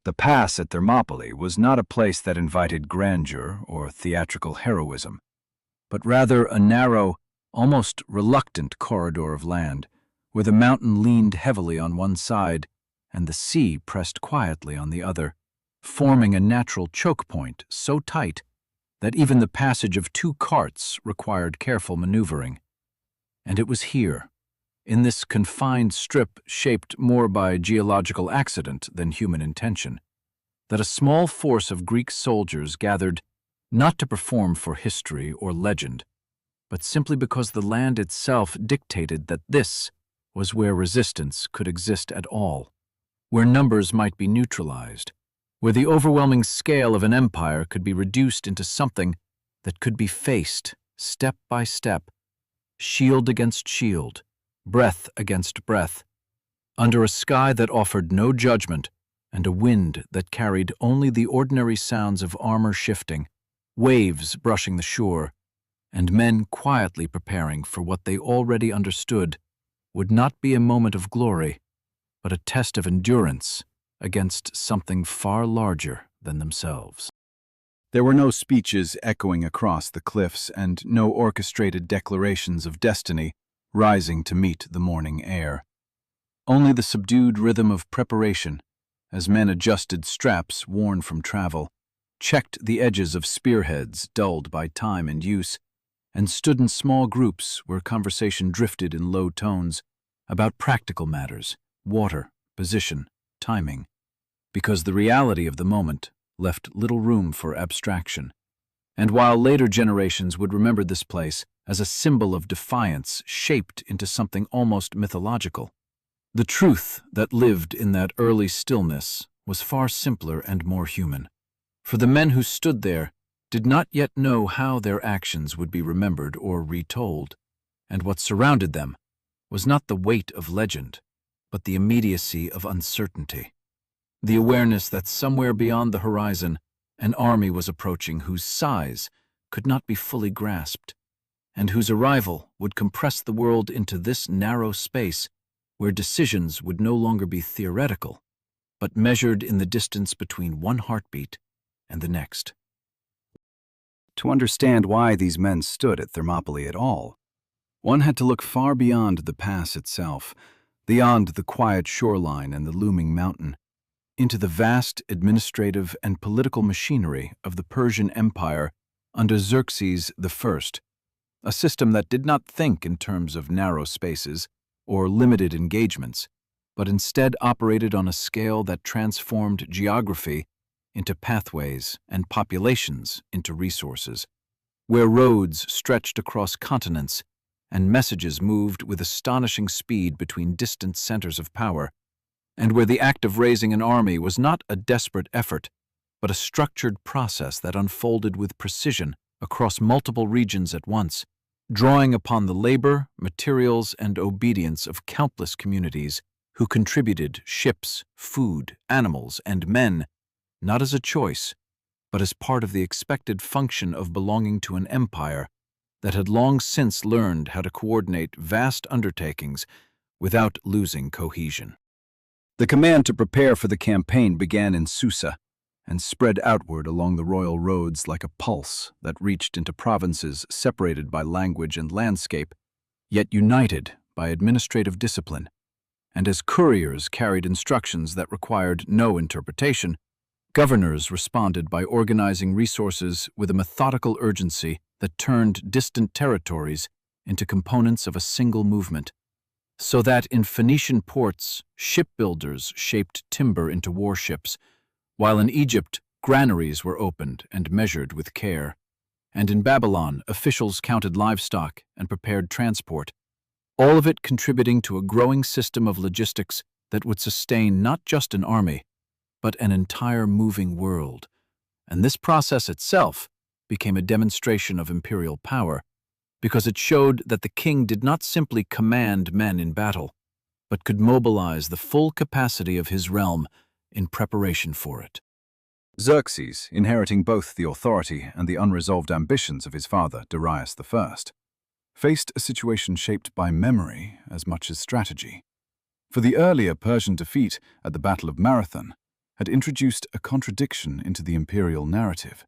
The pass at Thermopylae was not a place that invited grandeur or theatrical heroism, but rather a narrow, almost reluctant corridor of land, where the mountain leaned heavily on one side and the sea pressed quietly on the other, forming a natural choke point so tight that even the passage of two carts required careful maneuvering. And it was here, in this confined strip shaped more by geological accident than human intention, that a small force of Greek soldiers gathered not to perform for history or legend, but simply because the land itself dictated that this was where resistance could exist at all, where numbers might be neutralized, where the overwhelming scale of an empire could be reduced into something that could be faced step by step, shield against shield, breath against breath, under a sky that offered no judgment and a wind that carried only the ordinary sounds of armor shifting, waves brushing the shore, and men quietly preparing for what they already understood would not be a moment of glory, but a test of endurance against something far larger than themselves. There were no speeches echoing across the cliffs and no orchestrated declarations of destiny rising to meet the morning air. Only the subdued rhythm of preparation as men adjusted straps worn from travel, checked the edges of spearheads dulled by time and use, and stood in small groups where conversation drifted in low tones about practical matters, water, position, timing, because the reality of the moment left little room for abstraction. And while later generations would remember this place as a symbol of defiance shaped into something almost mythological, the truth that lived in that early stillness was far simpler and more human. For the men who stood there did not yet know how their actions would be remembered or retold, and what surrounded them was not the weight of legend, but the immediacy of uncertainty. The awareness that somewhere beyond the horizon an army was approaching whose size could not be fully grasped, and whose arrival would compress the world into this narrow space where decisions would no longer be theoretical, but measured in the distance between one heartbeat and the next. To understand why these men stood at Thermopylae at all, one had to look far beyond the pass itself, beyond the quiet shoreline and the looming mountain, into the vast administrative and political machinery of the Persian Empire under Xerxes I, a system that did not think in terms of narrow spaces or limited engagements, but instead operated on a scale that transformed geography into pathways and populations into resources, where roads stretched across continents and messages moved with astonishing speed between distant centers of power, and where the act of raising an army was not a desperate effort, but a structured process that unfolded with precision across multiple regions at once, drawing upon the labor, materials, and obedience of countless communities who contributed ships, food, animals, and men, not as a choice, but as part of the expected function of belonging to an empire that had long since learned how to coordinate vast undertakings without losing cohesion. The command to prepare for the campaign began in Susa and spread outward along the royal roads like a pulse that reached into provinces separated by language and landscape, yet united by administrative discipline. And as couriers carried instructions that required no interpretation, governors responded by organizing resources with a methodical urgency that turned distant territories into components of a single movement, so that in Phoenician ports, shipbuilders shaped timber into warships, while in Egypt, granaries were opened and measured with care, and in Babylon, officials counted livestock and prepared transport, all of it contributing to a growing system of logistics that would sustain not just an army, but an entire moving world. And this process itself became a demonstration of imperial power, because it showed that the king did not simply command men in battle, but could mobilize the full capacity of his realm in preparation for it. Xerxes, inheriting both the authority and the unresolved ambitions of his father, Darius I, faced a situation shaped by memory as much as strategy. For the earlier Persian defeat at the Battle of Marathon had introduced a contradiction into the imperial narrative,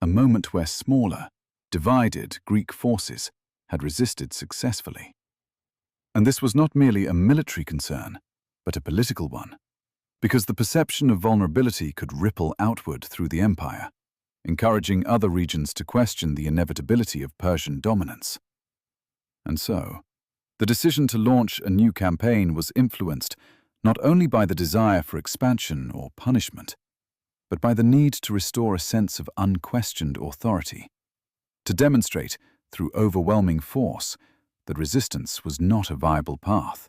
a moment where smaller, divided Greek forces had resisted successfully. And this was not merely a military concern, but a political one, because the perception of vulnerability could ripple outward through the empire, encouraging other regions to question the inevitability of Persian dominance. And so, the decision to launch a new campaign was influenced not only by the desire for expansion or punishment, but by the need to restore a sense of unquestioned authority, to demonstrate, through overwhelming force, that resistance was not a viable path,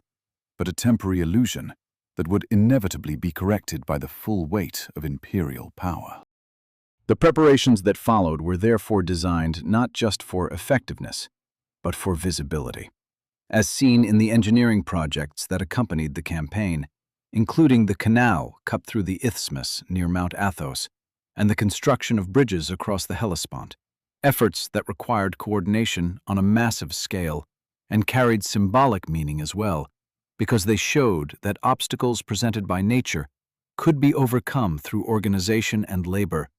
but a temporary illusion that would inevitably be corrected by the full weight of imperial power. The preparations that followed were therefore designed not just for effectiveness, but for visibility, as seen in the engineering projects that accompanied the campaign, including the canal cut through the isthmus near Mount Athos and the construction of bridges across the Hellespont, efforts that required coordination on a massive scale and carried symbolic meaning as well, because they showed that obstacles presented by nature could be overcome through organization and labor,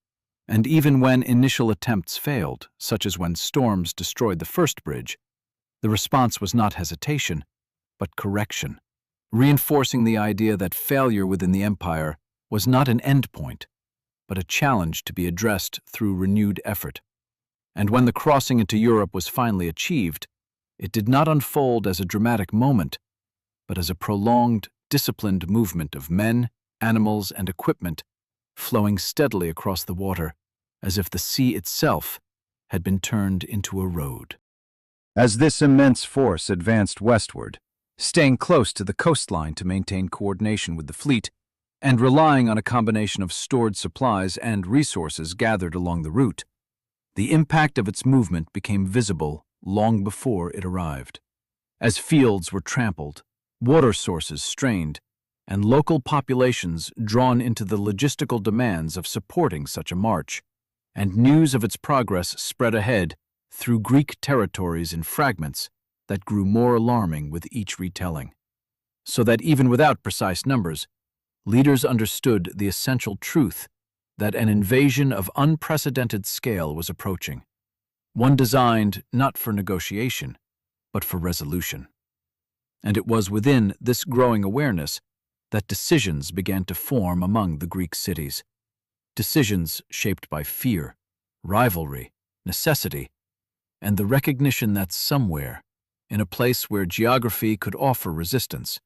and even when initial attempts failed, such as when storms destroyed the first bridge, the response was not hesitation, but correction, reinforcing the idea that failure within the empire was not an endpoint, but a challenge to be addressed through renewed effort. And when the crossing into Europe was finally achieved, it did not unfold as a dramatic moment, but as a prolonged, disciplined movement of men, animals, and equipment flowing steadily across the water, as if the sea itself had been turned into a road. As this immense force advanced westward, staying close to the coastline to maintain coordination with the fleet, and relying on a combination of stored supplies and resources gathered along the route, the impact of its movement became visible long before it arrived. As fields were trampled, water sources strained, and local populations drawn into the logistical demands of supporting such a march, and news of its progress spread ahead through Greek territories in fragments that grew more alarming with each retelling. So that even without precise numbers, leaders understood the essential truth that an invasion of unprecedented scale was approaching, one designed not for negotiation, but for resolution. And it was within this growing awareness that decisions began to form among the Greek cities, decisions shaped by fear, rivalry, necessity, and the recognition that somewhere, in a place where geography could offer resistance,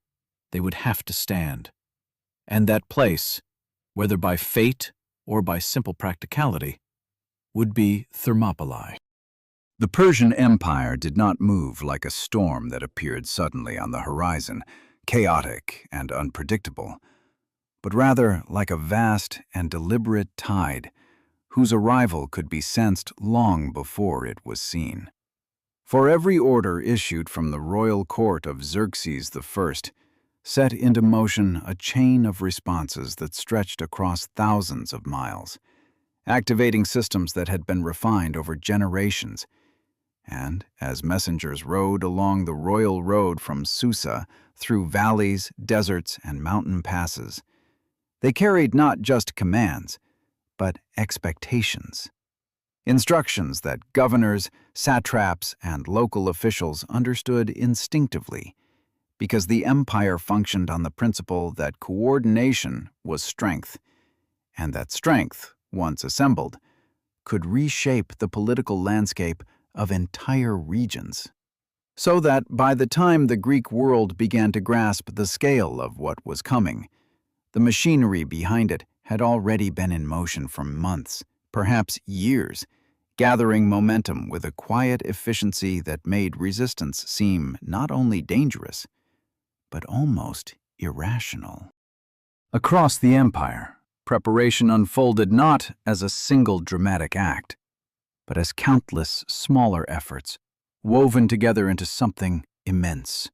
they would have to stand. And that place, whether by fate or by simple practicality, would be Thermopylae. The Persian Empire did not move like a storm that appeared suddenly on the horizon, chaotic and unpredictable, but rather like a vast and deliberate tide whose arrival could be sensed long before it was seen. For every order issued from the royal court of Xerxes I set into motion a chain of responses that stretched across thousands of miles, activating systems that had been refined over generations. And as messengers rode along the royal road from Susa through valleys, deserts, and mountain passes, they carried not just commands, but expectations. Instructions that governors, satraps, and local officials understood instinctively, because the empire functioned on the principle that coordination was strength, and that strength, once assembled, could reshape the political landscape of entire regions. So that by the time the Greek world began to grasp the scale of what was coming, the machinery behind it had already been in motion for months, perhaps years, gathering momentum with a quiet efficiency that made resistance seem not only dangerous, but almost irrational. Across the empire, preparation unfolded not as a single dramatic act, but as countless smaller efforts woven together into something immense.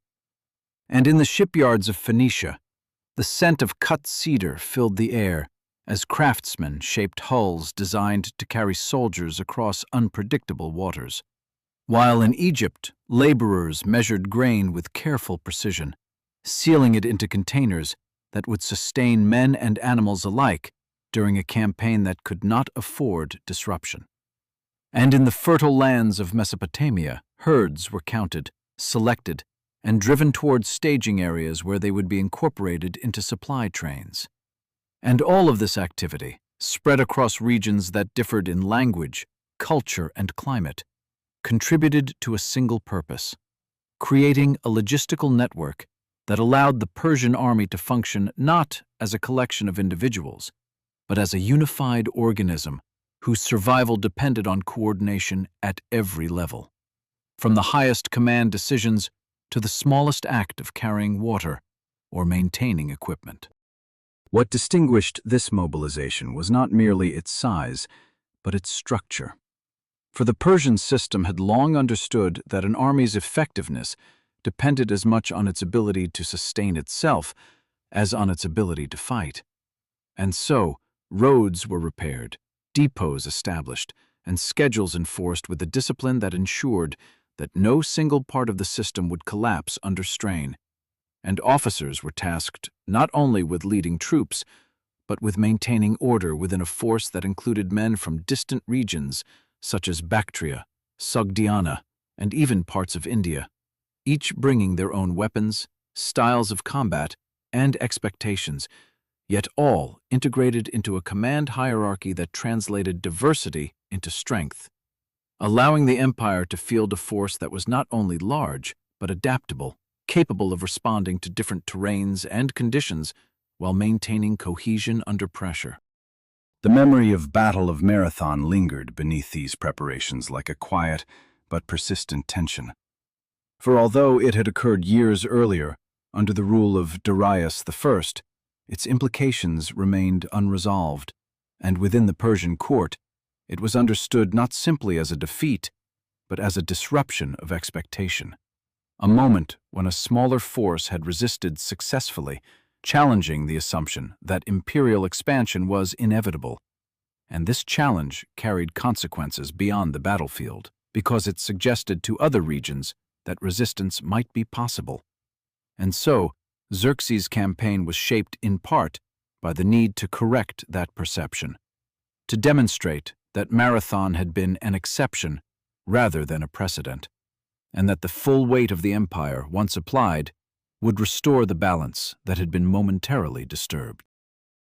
And in the shipyards of Phoenicia, the scent of cut cedar filled the air as craftsmen shaped hulls designed to carry soldiers across unpredictable waters. While in Egypt, laborers measured grain with careful precision, sealing it into containers that would sustain men and animals alike during a campaign that could not afford disruption. And in the fertile lands of Mesopotamia, herds were counted, selected, and driven towards staging areas where they would be incorporated into supply trains. And all of this activity, spread across regions that differed in language, culture, and climate, contributed to a single purpose: creating a logistical network that allowed the Persian army to function not as a collection of individuals, but as a unified organism whose survival depended on coordination at every level, from the highest command decisions to the smallest act of carrying water or maintaining equipment. What distinguished this mobilization was not merely its size, but its structure. For the Persian system had long understood that an army's effectiveness depended as much on its ability to sustain itself as on its ability to fight. And so, roads were repaired, depots established, and schedules enforced with a discipline that ensured that no single part of the system would collapse under strain. And officers were tasked not only with leading troops, but with maintaining order within a force that included men from distant regions such as Bactria, Sogdiana, and even parts of India, each bringing their own weapons, styles of combat, and expectations, yet all integrated into a command hierarchy that translated diversity into strength, allowing the empire to field a force that was not only large, but adaptable, capable of responding to different terrains and conditions while maintaining cohesion under pressure. The memory of Battle of Marathon lingered beneath these preparations like a quiet but persistent tension. For although it had occurred years earlier, under the rule of Darius I, its implications remained unresolved, and within the Persian court, it was understood not simply as a defeat, but as a disruption of expectation. A moment when a smaller force had resisted successfully, challenging the assumption that imperial expansion was inevitable. And this challenge carried consequences beyond the battlefield, because it suggested to other regions that resistance might be possible. And so, Xerxes' campaign was shaped in part by the need to correct that perception, to demonstrate that Marathon had been an exception rather than a precedent, and that the full weight of the empire, once applied, would restore the balance that had been momentarily disturbed.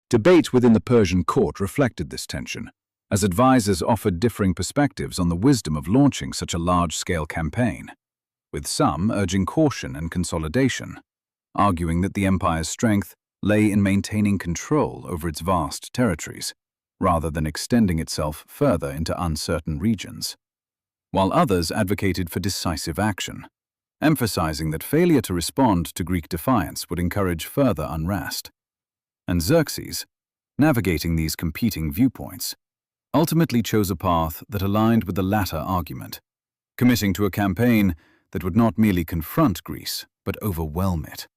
Debate within the Persian court reflected this tension, as advisors offered differing perspectives on the wisdom of launching such a large-scale campaign, with some urging caution and consolidation, arguing that the empire's strength lay in maintaining control over its vast territories, rather than extending itself further into uncertain regions, while others advocated for decisive action, emphasizing that failure to respond to Greek defiance would encourage further unrest. And Xerxes, navigating these competing viewpoints, ultimately chose a path that aligned with the latter argument, committing to a campaign that would not merely confront Greece, but overwhelm it,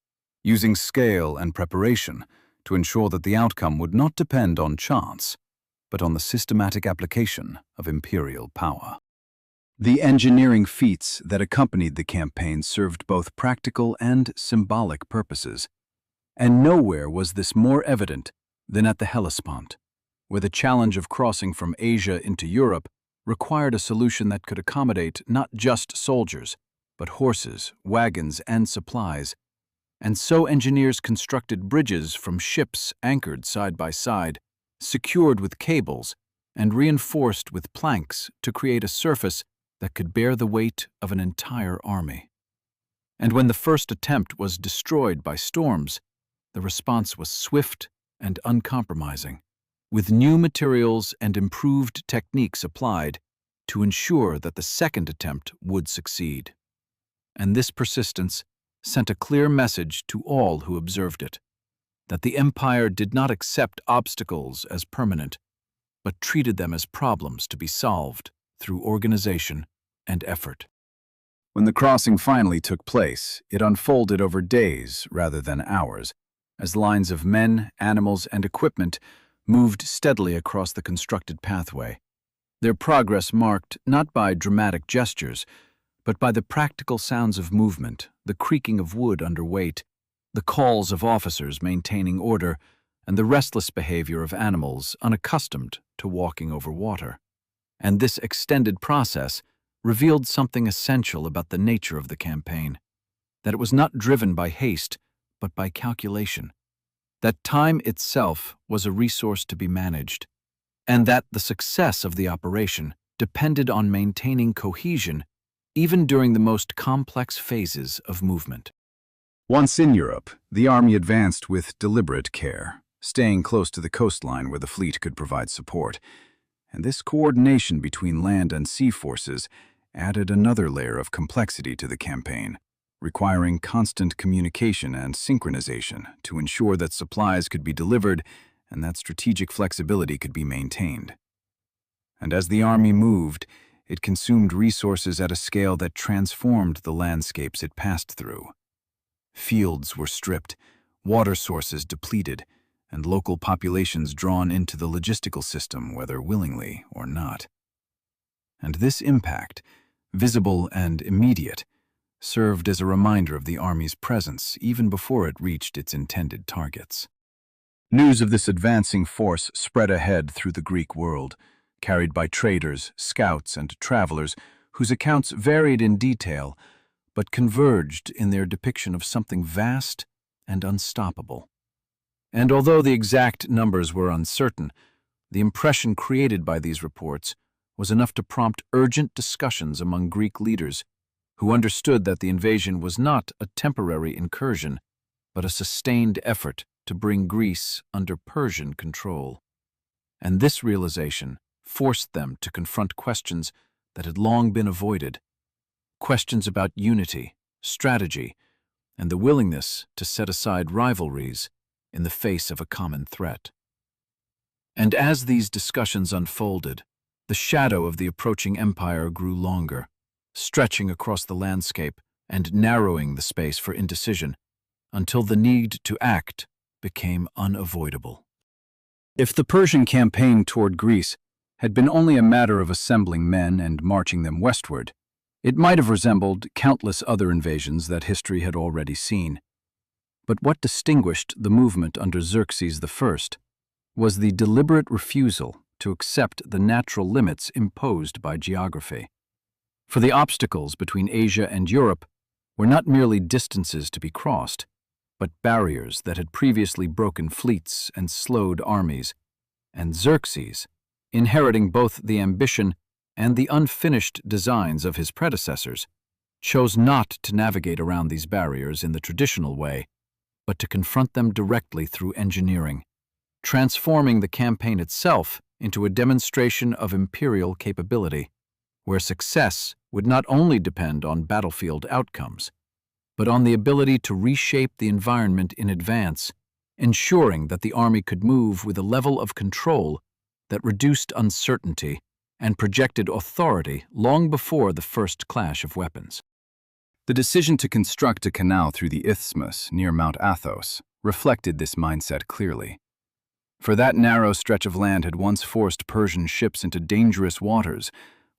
using scale and preparation to ensure that the outcome would not depend on chance, but on the systematic application of imperial power. The engineering feats that accompanied the campaign served both practical and symbolic purposes, and nowhere was this more evident than at the Hellespont, where the challenge of crossing from Asia into Europe required a solution that could accommodate not just soldiers, but horses, wagons, and supplies. And so engineers constructed bridges from ships anchored side by side, secured with cables, and reinforced with planks to create a surface that could bear the weight of an entire army. And when the first attempt was destroyed by storms, the response was swift and uncompromising, with new materials and improved techniques applied to ensure that the second attempt would succeed. And this persistence sent a clear message to all who observed it, that the empire did not accept obstacles as permanent, but treated them as problems to be solved through organization and effort. When the crossing finally took place, it unfolded over days rather than hours, as lines of men, animals, and equipment moved steadily across the constructed pathway, their progress marked not by dramatic gestures, but by the practical sounds of movement, the creaking of wood under weight, the calls of officers maintaining order, and the restless behavior of animals unaccustomed to walking over water. And this extended process revealed something essential about the nature of the campaign, that it was not driven by haste, but by calculation, that time itself was a resource to be managed, and that the success of the operation depended on maintaining cohesion even during the most complex phases of movement. Once in Europe, the army advanced with deliberate care, staying close to the coastline where the fleet could provide support. And this coordination between land and sea forces added another layer of complexity to the campaign, requiring constant communication and synchronization to ensure that supplies could be delivered and that strategic flexibility could be maintained. And as the army moved, it consumed resources at a scale that transformed the landscapes it passed through. Fields were stripped, water sources depleted, and local populations drawn into the logistical system, whether willingly or not. And this impact, visible and immediate, served as a reminder of the army's presence even before it reached its intended targets. News of this advancing force spread ahead through the Greek world, carried by traders, scouts, and travelers whose accounts varied in detail but converged in their depiction of something vast and unstoppable. And although the exact numbers were uncertain, the impression created by these reports was enough to prompt urgent discussions among Greek leaders who understood that the invasion was not a temporary incursion, but a sustained effort to bring Greece under Persian control. And this realization forced them to confront questions that had long been avoided, questions about unity, strategy, and the willingness to set aside rivalries in the face of a common threat. And as these discussions unfolded, the shadow of the approaching empire grew longer, stretching across the landscape and narrowing the space for indecision, until the need to act became unavoidable. If the Persian campaign toward Greece had been only a matter of assembling men and marching them westward, it might have resembled countless other invasions that history had already seen. But what distinguished the movement under Xerxes I was the deliberate refusal to accept the natural limits imposed by geography. For the obstacles between Asia and Europe were not merely distances to be crossed, but barriers that had previously broken fleets and slowed armies, and Xerxes, inheriting both the ambition and the unfinished designs of his predecessors, chose not to navigate around these barriers in the traditional way, but to confront them directly through engineering, transforming the campaign itself into a demonstration of imperial capability, where success would not only depend on battlefield outcomes, but on the ability to reshape the environment in advance, ensuring that the army could move with a level of control that reduced uncertainty and projected authority long before the first clash of weapons. The decision to construct a canal through the isthmus near Mount Athos reflected this mindset clearly. For that narrow stretch of land had once forced Persian ships into dangerous waters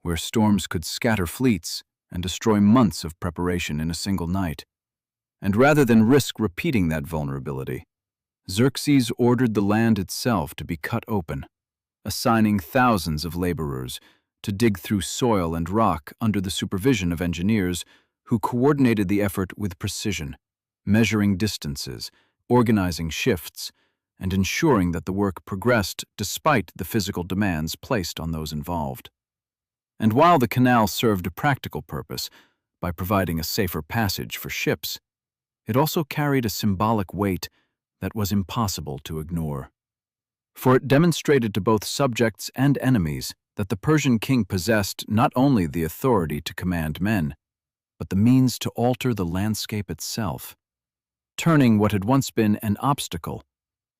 where storms could scatter fleets and destroy months of preparation in a single night. And rather than risk repeating that vulnerability, Xerxes ordered the land itself to be cut open, assigning thousands of laborers to dig through soil and rock under the supervision of engineers who coordinated the effort with precision, measuring distances, organizing shifts, and ensuring that the work progressed despite the physical demands placed on those involved. And while the canal served a practical purpose by providing a safer passage for ships, it also carried a symbolic weight that was impossible to ignore. For it demonstrated to both subjects and enemies that the Persian king possessed not only the authority to command men, but the means to alter the landscape itself, turning what had once been an obstacle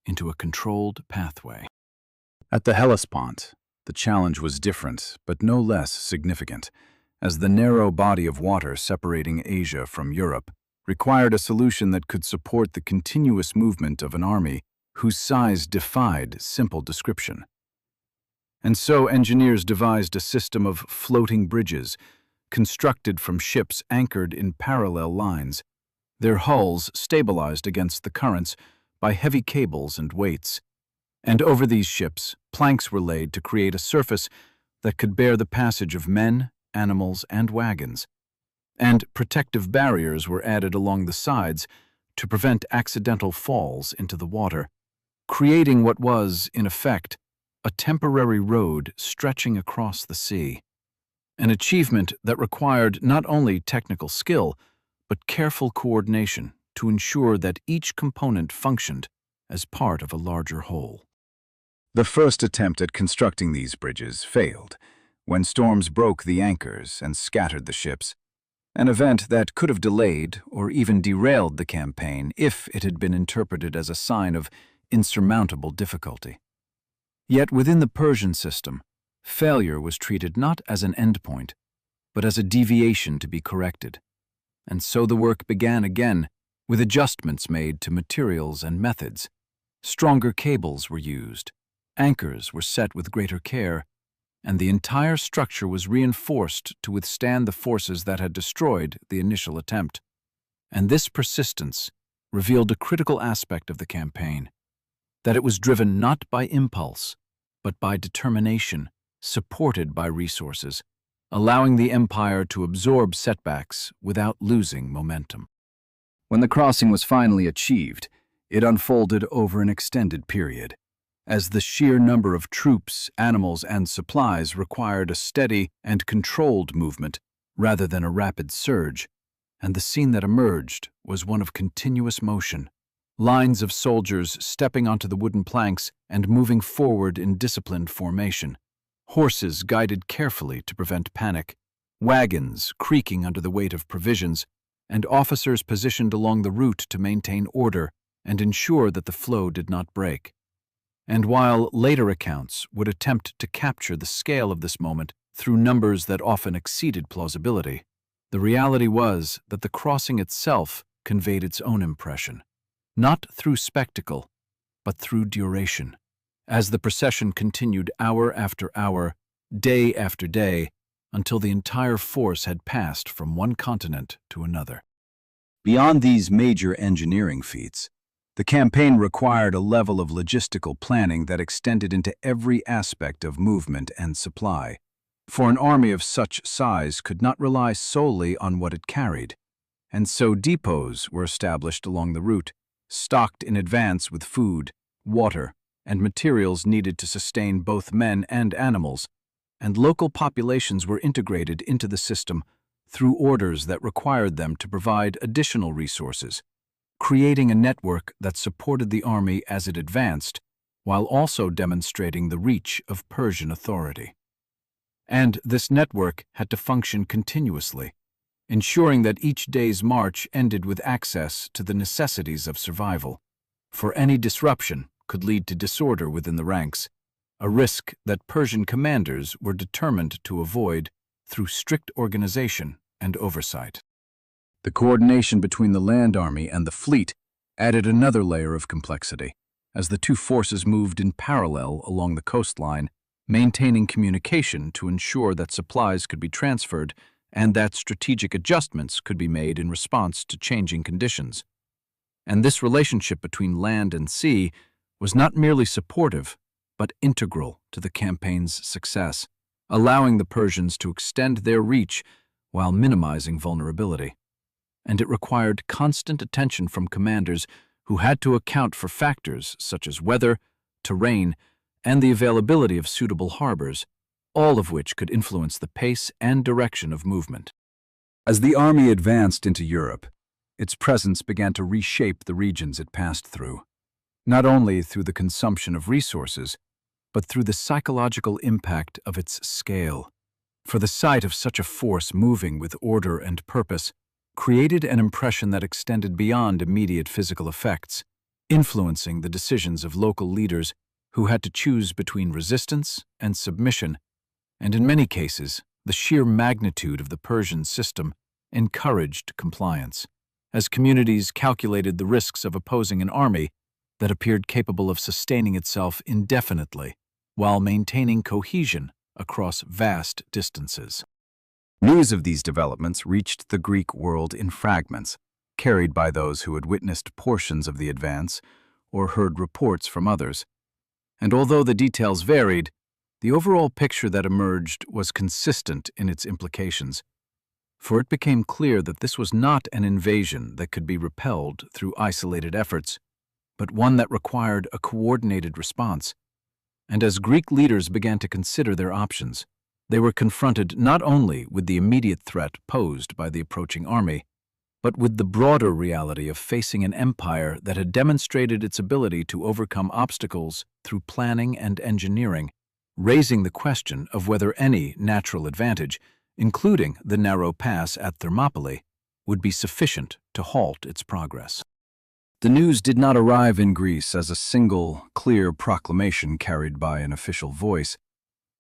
into a controlled pathway. At the Hellespont, the challenge was different, but no less significant, as the narrow body of water separating Asia from Europe required a solution that could support the continuous movement of an army whose size defied simple description. And so engineers devised a system of floating bridges, constructed from ships anchored in parallel lines, their hulls stabilized against the currents by heavy cables and weights. And over these ships, planks were laid to create a surface that could bear the passage of men, animals, and wagons. And protective barriers were added along the sides to prevent accidental falls into the water, creating what was, in effect, a temporary road stretching across the sea. An achievement that required not only technical skill, but careful coordination to ensure that each component functioned as part of a larger whole. The first attempt at constructing these bridges failed when storms broke the anchors and scattered the ships, an event that could have delayed or even derailed the campaign if it had been interpreted as a sign of insurmountable difficulty. Yet within the Persian system, failure was treated not as an endpoint, but as a deviation to be corrected. And so the work began again, with adjustments made to materials and methods. Stronger cables were used, anchors were set with greater care, and the entire structure was reinforced to withstand the forces that had destroyed the initial attempt. And this persistence revealed a critical aspect of the campaign, that it was driven not by impulse, but by determination, supported by resources, allowing the empire to absorb setbacks without losing momentum. When the crossing was finally achieved, it unfolded over an extended period, as the sheer number of troops, animals, and supplies required a steady and controlled movement rather than a rapid surge, and the scene that emerged was one of continuous motion. Lines of soldiers stepping onto the wooden planks and moving forward in disciplined formation. Horses guided carefully to prevent panic, wagons creaking under the weight of provisions, and officers positioned along the route to maintain order and ensure that the flow did not break. And while later accounts would attempt to capture the scale of this moment through numbers that often exceeded plausibility, the reality was that the crossing itself conveyed its own impression, not through spectacle, but through duration, as the procession continued hour after hour, day after day, until the entire force had passed from one continent to another. Beyond these major engineering feats, the campaign required a level of logistical planning that extended into every aspect of movement and supply, for an army of such size could not rely solely on what it carried, and so depots were established along the route, stocked in advance with food, water, and materials needed to sustain both men and animals, and local populations were integrated into the system through orders that required them to provide additional resources, creating a network that supported the army as it advanced, while also demonstrating the reach of Persian authority. And this network had to function continuously, ensuring that each day's march ended with access to the necessities of survival, for any disruption could lead to disorder within the ranks, a risk that Persian commanders were determined to avoid through strict organization and oversight. The coordination between the land army and the fleet added another layer of complexity, as the two forces moved in parallel along the coastline, maintaining communication to ensure that supplies could be transferred and that strategic adjustments could be made in response to changing conditions. And this relationship between land and sea was not merely supportive, but integral to the campaign's success, allowing the Persians to extend their reach while minimizing vulnerability. And it required constant attention from commanders who had to account for factors such as weather, terrain, and the availability of suitable harbors, all of which could influence the pace and direction of movement. As the army advanced into Europe, its presence began to reshape the regions it passed through, not only through the consumption of resources, but through the psychological impact of its scale. For the sight of such a force moving with order and purpose created an impression that extended beyond immediate physical effects, influencing the decisions of local leaders who had to choose between resistance and submission, and in many cases, the sheer magnitude of the Persian system encouraged compliance, as communities calculated the risks of opposing an army that appeared capable of sustaining itself indefinitely while maintaining cohesion across vast distances. News of these developments reached the Greek world in fragments, carried by those who had witnessed portions of the advance or heard reports from others. And although the details varied, the overall picture that emerged was consistent in its implications, for it became clear that this was not an invasion that could be repelled through isolated efforts, but one that required a coordinated response. And as Greek leaders began to consider their options, they were confronted not only with the immediate threat posed by the approaching army, but with the broader reality of facing an empire that had demonstrated its ability to overcome obstacles through planning and engineering, raising the question of whether any natural advantage, including the narrow pass at Thermopylae, would be sufficient to halt its progress. The news did not arrive in Greece as a single, clear proclamation carried by an official voice,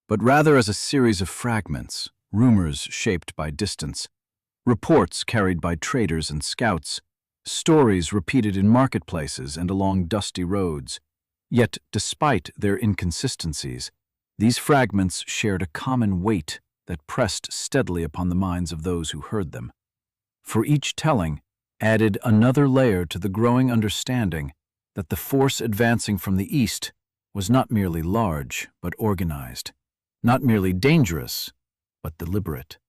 but rather as a series of fragments, rumors shaped by distance, reports carried by traders and scouts, stories repeated in marketplaces and along dusty roads. Yet, despite their inconsistencies, these fragments shared a common weight that pressed steadily upon the minds of those who heard them. For each telling added another layer to the growing understanding that the force advancing from the east was not merely large but organized, not merely dangerous but deliberate.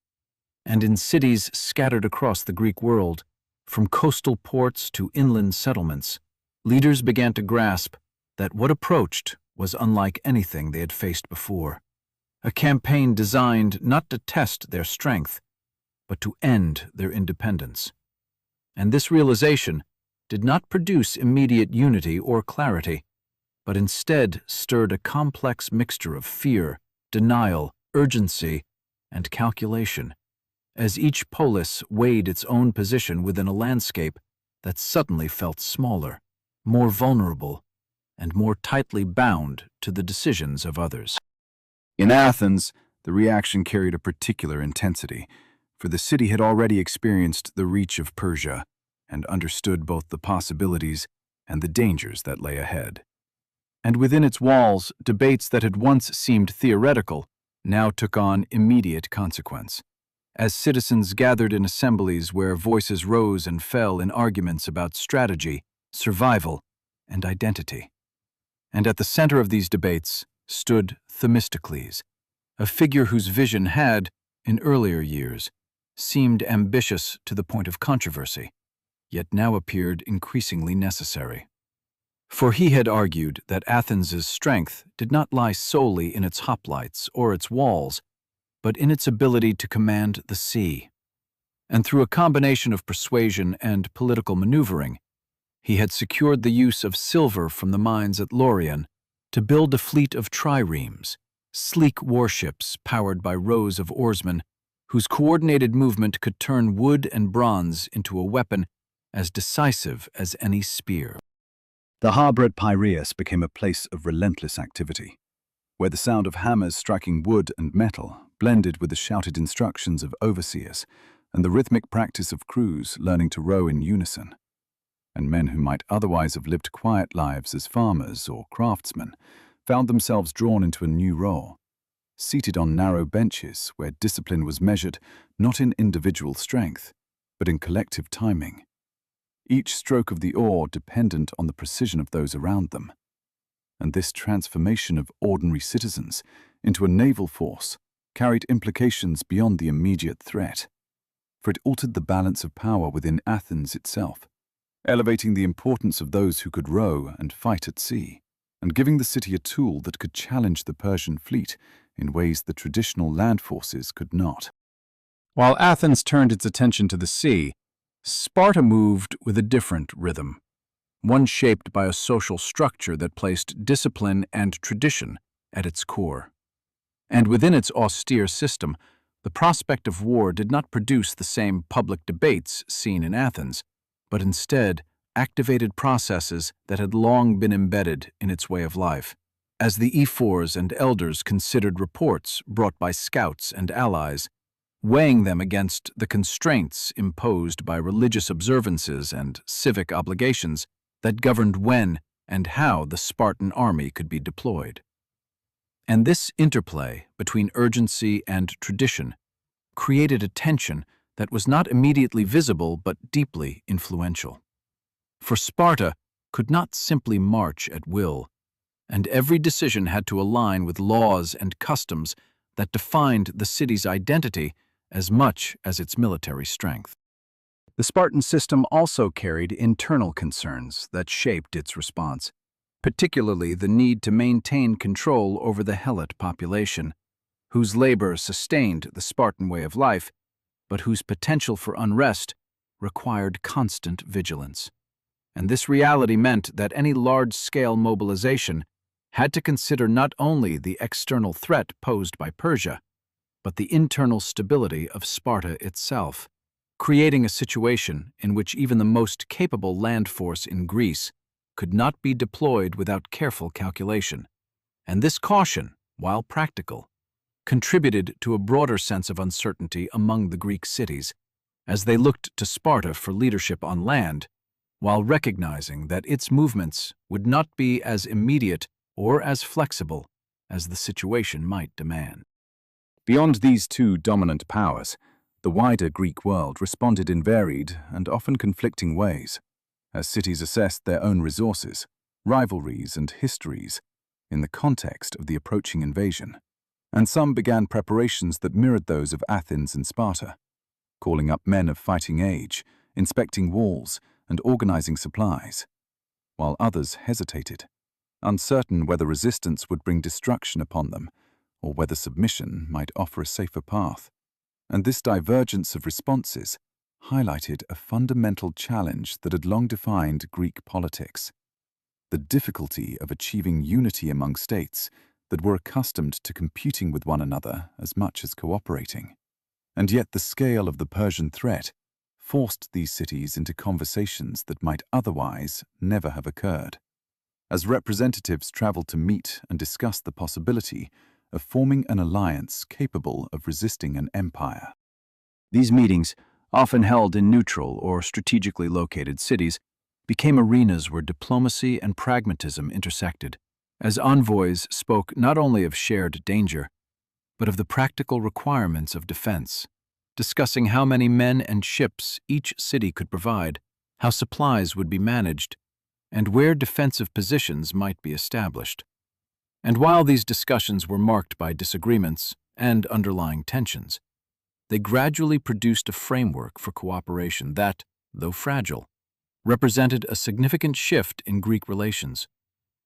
And in cities scattered across the Greek world, from coastal ports to inland settlements, leaders began to grasp that what approached was unlike anything they had faced before. A campaign designed not to test their strength, but to end their independence. And this realization did not produce immediate unity or clarity, but instead stirred a complex mixture of fear, denial, urgency, and calculation, as each polis weighed its own position within a landscape that suddenly felt smaller, more vulnerable, and more tightly bound to the decisions of others. In Athens, the reaction carried a particular intensity, for the city had already experienced the reach of Persia and understood both the possibilities and the dangers that lay ahead. And within its walls, debates that had once seemed theoretical now took on immediate consequence, as citizens gathered in assemblies where voices rose and fell in arguments about strategy, survival, and identity. And at the center of these debates stood Themistocles, a figure whose vision had, in earlier years, seemed ambitious to the point of controversy, yet now appeared increasingly necessary. For he had argued that Athens' strength did not lie solely in its hoplites or its walls, but in its ability to command the sea. And through a combination of persuasion and political maneuvering, he had secured the use of silver from the mines at Laurion to build a fleet of triremes, sleek warships powered by rows of oarsmen, whose coordinated movement could turn wood and bronze into a weapon as decisive as any spear. The harbour at Piraeus became a place of relentless activity, where the sound of hammers striking wood and metal blended with the shouted instructions of overseers and the rhythmic practice of crews learning to row in unison. And men who might otherwise have lived quiet lives as farmers or craftsmen found themselves drawn into a new role, seated on narrow benches where discipline was measured not in individual strength, but in collective timing, each stroke of the oar dependent on the precision of those around them. And this transformation of ordinary citizens into a naval force carried implications beyond the immediate threat, for it altered the balance of power within Athens itself, elevating the importance of those who could row and fight at sea, and giving the city a tool that could challenge the Persian fleet in ways the traditional land forces could not. While Athens turned its attention to the sea, Sparta moved with a different rhythm, one shaped by a social structure that placed discipline and tradition at its core. And within its austere system, the prospect of war did not produce the same public debates seen in Athens, but instead activated processes that had long been embedded in its way of life. As the ephors and elders considered reports brought by scouts and allies, weighing them against the constraints imposed by religious observances and civic obligations that governed when and how the Spartan army could be deployed. And this interplay between urgency and tradition created a tension that was not immediately visible but deeply influential. For Sparta could not simply march at will, and every decision had to align with laws and customs that defined the city's identity as much as its military strength. The Spartan system also carried internal concerns that shaped its response, particularly the need to maintain control over the Helot population, whose labor sustained the Spartan way of life, but whose potential for unrest required constant vigilance. And this reality meant that any large-scale mobilization had to consider not only the external threat posed by Persia, but the internal stability of Sparta itself, creating a situation in which even the most capable land force in Greece could not be deployed without careful calculation. And this caution, while practical, contributed to a broader sense of uncertainty among the Greek cities as they looked to Sparta for leadership on land, while recognizing that its movements would not be as immediate or as flexible as the situation might demand. Beyond these two dominant powers, the wider Greek world responded in varied and often conflicting ways, as cities assessed their own resources, rivalries, and histories in the context of the approaching invasion. And some began preparations that mirrored those of Athens and Sparta, calling up men of fighting age, inspecting walls, and organizing supplies, while others hesitated, uncertain whether resistance would bring destruction upon them or whether submission might offer a safer path. And this divergence of responses highlighted a fundamental challenge that had long defined Greek politics: the difficulty of achieving unity among states that were accustomed to competing with one another as much as cooperating. And yet the scale of the Persian threat forced these cities into conversations that might otherwise never have occurred, as representatives traveled to meet and discuss the possibility of forming an alliance capable of resisting an empire. These meetings, often held in neutral or strategically located cities, became arenas where diplomacy and pragmatism intersected, as envoys spoke not only of shared danger, but of the practical requirements of defense, discussing how many men and ships each city could provide, how supplies would be managed, and where defensive positions might be established. And while these discussions were marked by disagreements and underlying tensions, they gradually produced a framework for cooperation that, though fragile, represented a significant shift in Greek relations,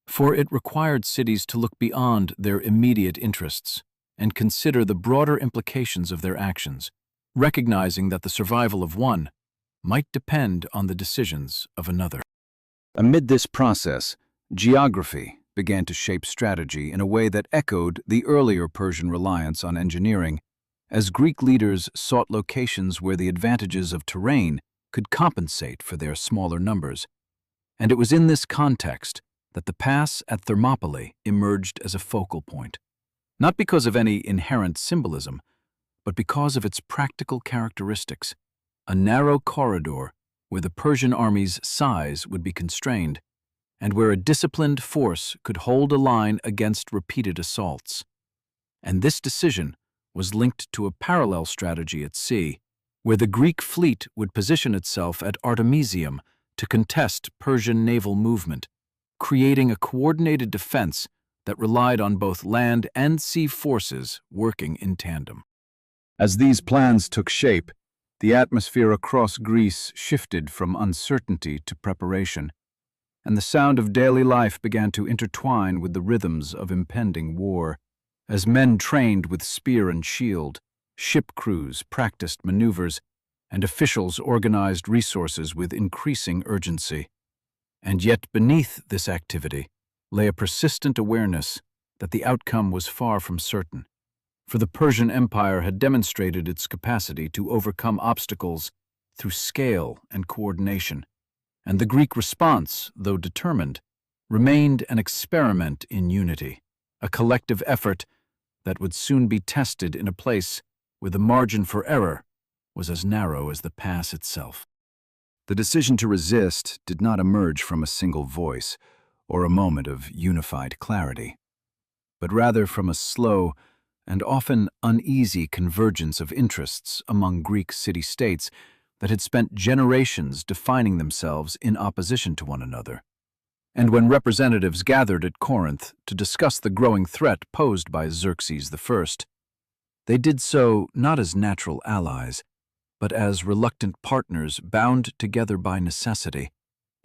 for it required cities to look beyond their immediate interests and consider the broader implications of their actions, recognizing that the survival of one might depend on the decisions of another. Amid this process, geography began to shape strategy in a way that echoed the earlier Persian reliance on engineering, as Greek leaders sought locations where the advantages of terrain could compensate for their smaller numbers. And it was in this context that the pass at Thermopylae emerged as a focal point, not because of any inherent symbolism, but because of its practical characteristics: a narrow corridor where the Persian army's size would be constrained, and where a disciplined force could hold a line against repeated assaults. And this decision was linked to a parallel strategy at sea, where the Greek fleet would position itself at Artemisium to contest Persian naval movement, creating a coordinated defense that relied on both land and sea forces working in tandem. As these plans took shape, the atmosphere across Greece shifted from uncertainty to preparation, and the sound of daily life began to intertwine with the rhythms of impending war, as men trained with spear and shield, ship crews practiced maneuvers, and officials organized resources with increasing urgency. And yet beneath this activity lay a persistent awareness that the outcome was far from certain, for the Persian Empire had demonstrated its capacity to overcome obstacles through scale and coordination, and the Greek response, though determined, remained an experiment in unity, a collective effort that would soon be tested in a place where the margin for error was as narrow as the pass itself. The decision to resist did not emerge from a single voice or a moment of unified clarity, but rather from a slow and often uneasy convergence of interests among Greek city-states that had spent generations defining themselves in opposition to one another. And when representatives gathered at Corinth to discuss the growing threat posed by Xerxes I, they did so not as natural allies, but as reluctant partners bound together by necessity,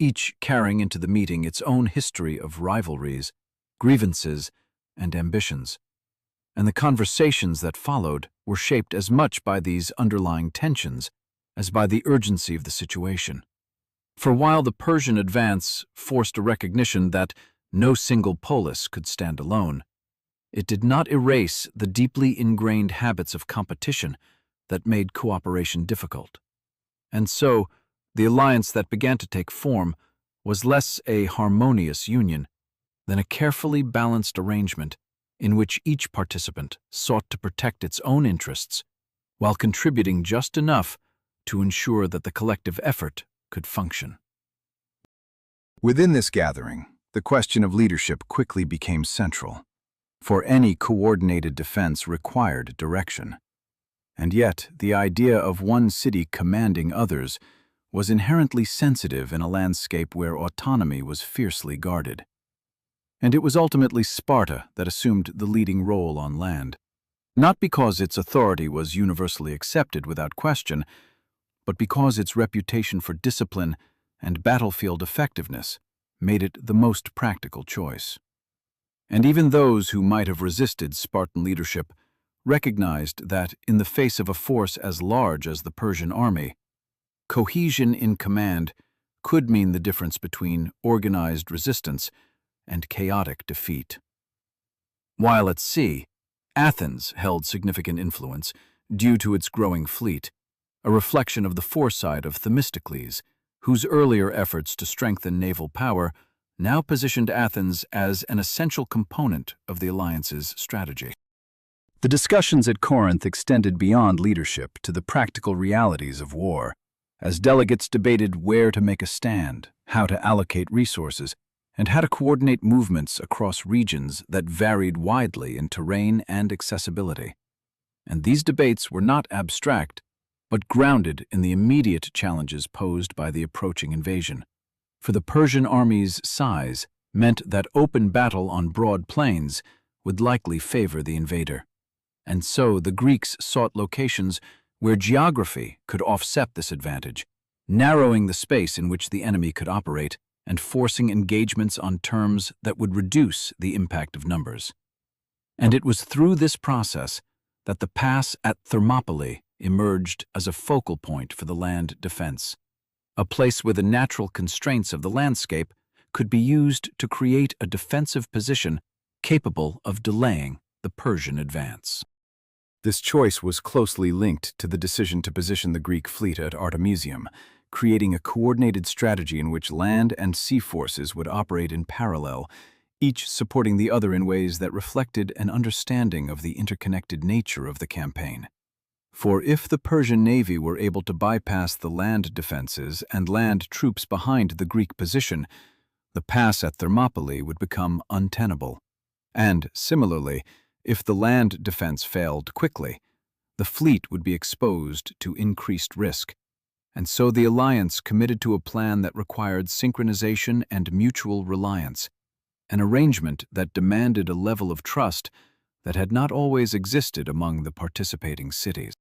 each carrying into the meeting its own history of rivalries, grievances, and ambitions. And the conversations that followed were shaped as much by these underlying tensions as by the urgency of the situation. For while the Persian advance forced a recognition that no single polis could stand alone, it did not erase the deeply ingrained habits of competition that made cooperation difficult. And so, the alliance that began to take form was less a harmonious union than a carefully balanced arrangement in which each participant sought to protect its own interests while contributing just enough to ensure that the collective effort could function. Within this gathering, the question of leadership quickly became central, for any coordinated defense required direction. And yet, the idea of one city commanding others was inherently sensitive in a landscape where autonomy was fiercely guarded. And it was ultimately Sparta that assumed the leading role on land, not because its authority was universally accepted without question, but because its reputation for discipline and battlefield effectiveness made it the most practical choice. And even those who might have resisted Spartan leadership recognized that, in the face of a force as large as the Persian army, cohesion in command could mean the difference between organized resistance and chaotic defeat. While at sea, Athens held significant influence due to its growing fleet, a reflection of the foresight of Themistocles, whose earlier efforts to strengthen naval power now positioned Athens as an essential component of the alliance's strategy. The discussions at Corinth extended beyond leadership to the practical realities of war, as delegates debated where to make a stand, how to allocate resources, and how to coordinate movements across regions that varied widely in terrain and accessibility. And these debates were not abstract, but grounded in the immediate challenges posed by the approaching invasion. For the Persian army's size meant that open battle on broad plains would likely favor the invader. And so the Greeks sought locations where geography could offset this advantage, narrowing the space in which the enemy could operate and forcing engagements on terms that would reduce the impact of numbers. And it was through this process that the pass at Thermopylae emerged as a focal point for the land defense, a place where the natural constraints of the landscape could be used to create a defensive position capable of delaying the Persian advance. This choice was closely linked to the decision to position the Greek fleet at Artemisium, creating a coordinated strategy in which land and sea forces would operate in parallel, each supporting the other in ways that reflected an understanding of the interconnected nature of the campaign. For if the Persian navy were able to bypass the land defenses and land troops behind the Greek position, the pass at Thermopylae would become untenable. And, similarly, if the land defense failed quickly, the fleet would be exposed to increased risk. And so the alliance committed to a plan that required synchronization and mutual reliance, an arrangement that demanded a level of trust that had not always existed among the participating cities.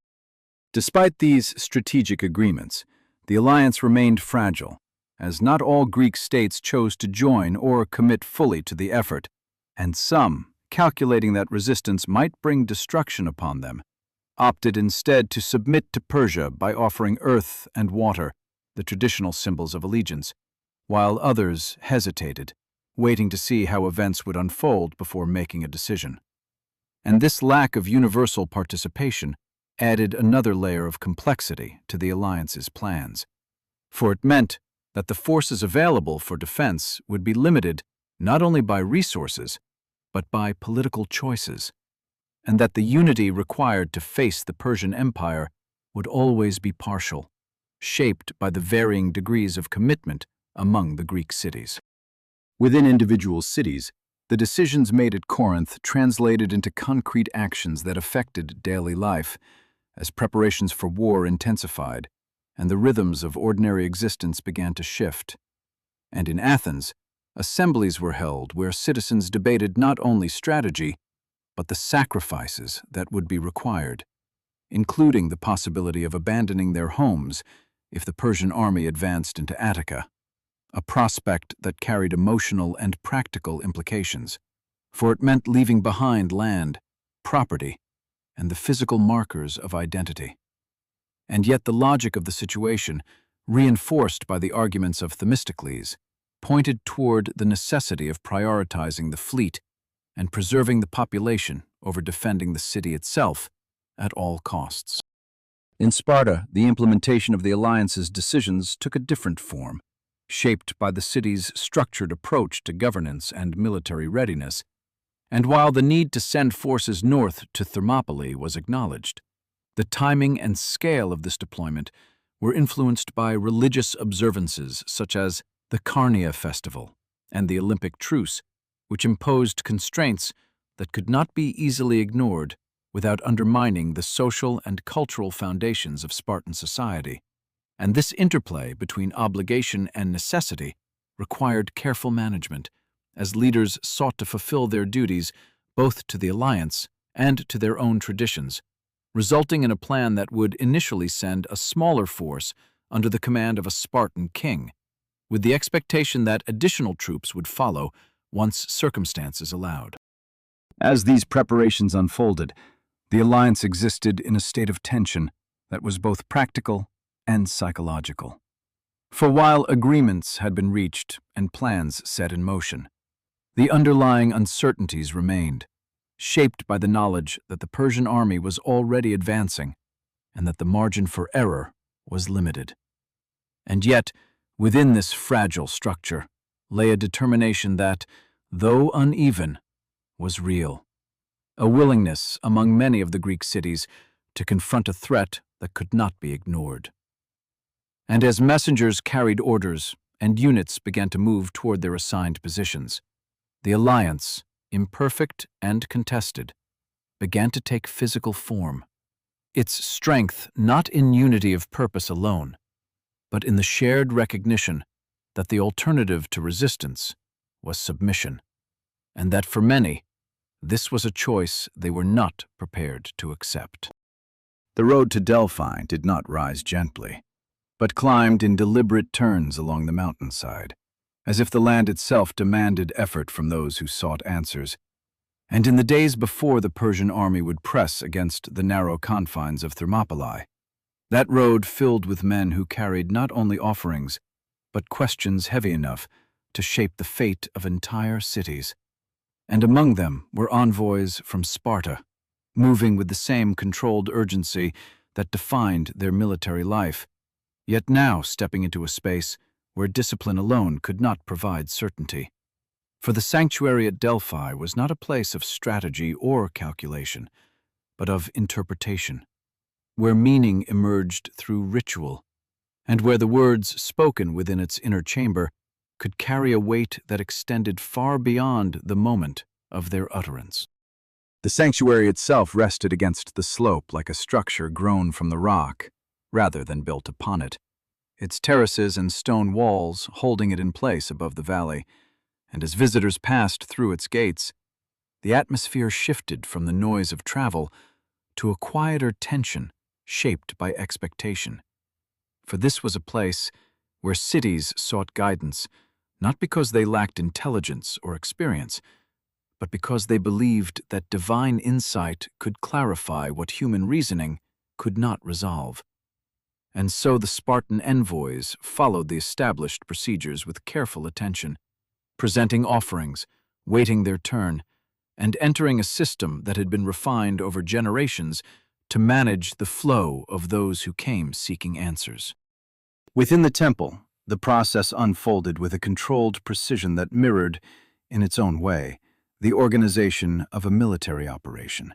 Despite these strategic agreements, the alliance remained fragile, as not all Greek states chose to join or commit fully to the effort, and some, calculating that resistance might bring destruction upon them, opted instead to submit to Persia by offering earth and water, the traditional symbols of allegiance, while others hesitated, waiting to see how events would unfold before making a decision. And this lack of universal participation added another layer of complexity to the alliance's plans, for it meant that the forces available for defense would be limited not only by resources, but by political choices, and that the unity required to face the Persian Empire would always be partial, shaped by the varying degrees of commitment among the Greek cities. Within individual cities, The decisions made at Corinth translated into concrete actions that affected daily life, as preparations for war intensified, and the rhythms of ordinary existence began to shift. And in Athens, assemblies were held where citizens debated not only strategy, but the sacrifices that would be required, including the possibility of abandoning their homes if the Persian army advanced into Attica, a prospect that carried emotional and practical implications, for it meant leaving behind land, property, and the physical markers of identity. And yet the logic of the situation, reinforced by the arguments of Themistocles, pointed toward the necessity of prioritizing the fleet and preserving the population over defending the city itself at all costs. In Sparta, the implementation of the alliance's decisions took a different form, shaped by the city's structured approach to governance and military readiness. And while the need to send forces north to Thermopylae was acknowledged, the timing and scale of this deployment were influenced by religious observances such as the Carnia festival and the Olympic truce, which imposed constraints that could not be easily ignored without undermining the social and cultural foundations of Spartan society. And this interplay between obligation and necessity required careful management, as leaders sought to fulfill their duties both to the alliance and to their own traditions, resulting in a plan that would initially send a smaller force under the command of a Spartan king, with the expectation that additional troops would follow once circumstances allowed. As these preparations unfolded, the alliance existed in a state of tension that was both practical and psychological. For while agreements had been reached and plans set in motion, the underlying uncertainties remained, shaped by the knowledge that the Persian army was already advancing and that the margin for error was limited. And yet, within this fragile structure lay a determination that, though uneven, was real. A willingness among many of the Greek cities to confront a threat that could not be ignored. And as messengers carried orders and units began to move toward their assigned positions, the alliance, imperfect and contested, began to take physical form. Its strength not in unity of purpose alone, but in the shared recognition that the alternative to resistance was submission, and that for many, this was a choice they were not prepared to accept. The road to Delphi did not rise gently, but climbed in deliberate turns along the mountainside, as if the land itself demanded effort from those who sought answers. And in the days before the Persian army would press against the narrow confines of Thermopylae, that road filled with men who carried not only offerings, but questions heavy enough to shape the fate of entire cities. And among them were envoys from Sparta, moving with the same controlled urgency that defined their military life, yet now stepping into a space where discipline alone could not provide certainty. For the sanctuary at Delphi was not a place of strategy or calculation, but of interpretation, where meaning emerged through ritual, and where the words spoken within its inner chamber could carry a weight that extended far beyond the moment of their utterance. The sanctuary itself rested against the slope like a structure grown from the rock, rather than built upon it, its terraces and stone walls holding it in place above the valley, and as visitors passed through its gates, the atmosphere shifted from the noise of travel to a quieter tension shaped by expectation. For this was a place where cities sought guidance, not because they lacked intelligence or experience, but because they believed that divine insight could clarify what human reasoning could not resolve. And so the Spartan envoys followed the established procedures with careful attention, presenting offerings, waiting their turn, and entering a system that had been refined over generations to manage the flow of those who came seeking answers. Within the temple, the process unfolded with a controlled precision that mirrored, in its own way, the organization of a military operation.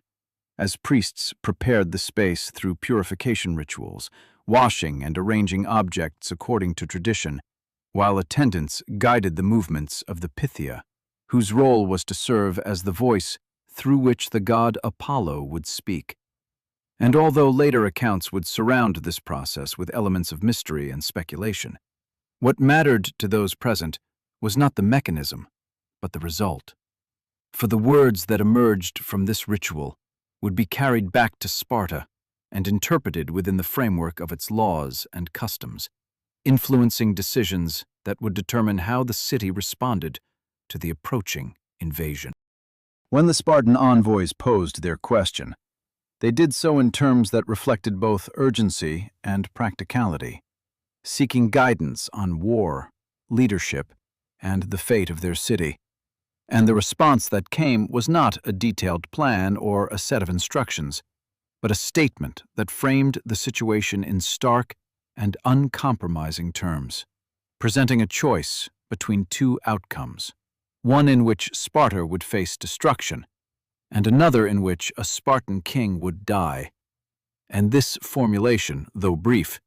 As priests prepared the space through purification rituals, washing and arranging objects according to tradition, while attendants guided the movements of the Pythia, whose role was to serve as the voice through which the god Apollo would speak. And although later accounts would surround this process with elements of mystery and speculation, what mattered to those present was not the mechanism, but the result. For the words that emerged from this ritual would be carried back to Sparta and interpreted within the framework of its laws and customs, influencing decisions that would determine how the city responded to the approaching invasion. When the Spartan envoys posed their question, they did so in terms that reflected both urgency and practicality, seeking guidance on war, leadership, and the fate of their city. And the response that came was not a detailed plan or a set of instructions, but a statement that framed the situation in stark and uncompromising terms, presenting a choice between two outcomes, one in which Sparta would face destruction, and another in which a Spartan king would die. And this formulation, though brief,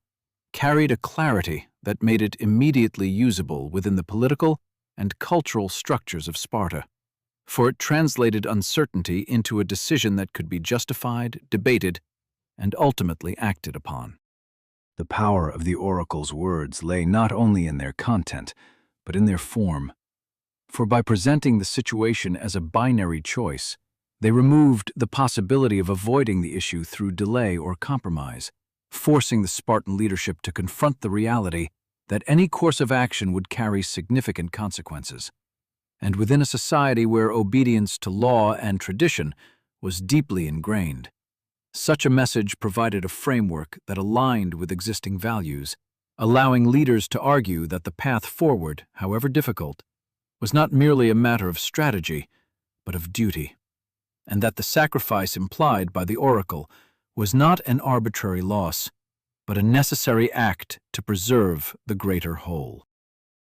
carried a clarity that made it immediately usable within the political and cultural structures of Sparta, for it translated uncertainty into a decision that could be justified, debated, and ultimately acted upon. The power of the oracle's words lay not only in their content, but in their form. For by presenting the situation as a binary choice, they removed the possibility of avoiding the issue through delay or compromise, forcing the Spartan leadership to confront the reality that any course of action would carry significant consequences. And within a society where obedience to law and tradition was deeply ingrained, such a message provided a framework that aligned with existing values, allowing leaders to argue that the path forward, however difficult, was not merely a matter of strategy, but of duty, and that the sacrifice implied by the oracle was not an arbitrary loss, but a necessary act to preserve the greater whole.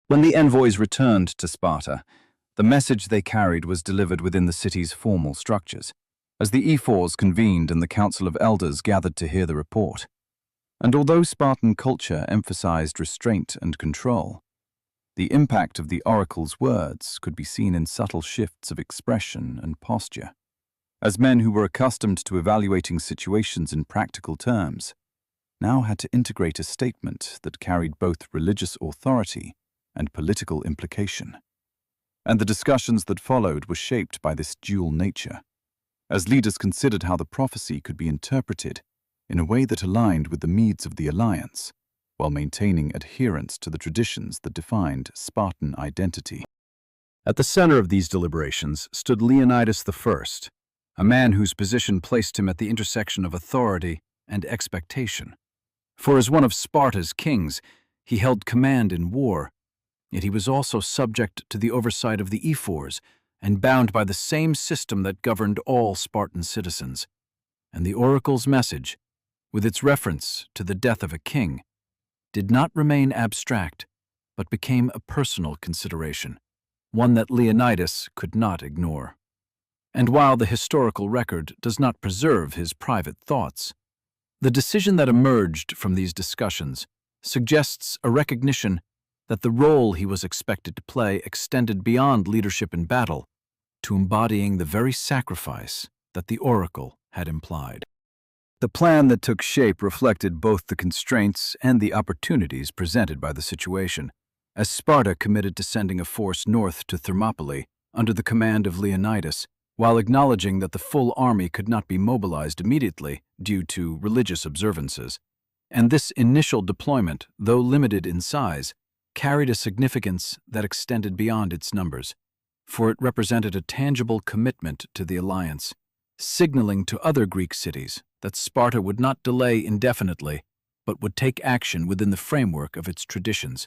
When the envoys returned to Sparta, the message they carried was delivered within the city's formal structures, as the ephors convened and the council of elders gathered to hear the report. And although Spartan culture emphasized restraint and control, the impact of the oracle's words could be seen in subtle shifts of expression and posture. As men who were accustomed to evaluating situations in practical terms now had to integrate a statement that carried both religious authority and political implication. And the discussions that followed were shaped by this dual nature, as leaders considered how the prophecy could be interpreted in a way that aligned with the needs of the alliance, while maintaining adherence to the traditions that defined Spartan identity. At the center of these deliberations stood Leonidas I, a man whose position placed him at the intersection of authority and expectation. For as one of Sparta's kings, he held command in war, yet he was also subject to the oversight of the ephors and bound by the same system that governed all Spartan citizens. And the oracle's message, with its reference to the death of a king, did not remain abstract, but became a personal consideration, one that Leonidas could not ignore. And while the historical record does not preserve his private thoughts, the decision that emerged from these discussions suggests a recognition that the role he was expected to play extended beyond leadership in battle to embodying the very sacrifice that the oracle had implied. The plan that took shape reflected both the constraints and the opportunities presented by the situation, as Sparta committed to sending a force north to Thermopylae under the command of Leonidas, while acknowledging that the full army could not be mobilized immediately due to religious observances. And this initial deployment, though limited in size, carried a significance that extended beyond its numbers, for it represented a tangible commitment to the alliance, signaling to other Greek cities that Sparta would not delay indefinitely, but would take action within the framework of its traditions.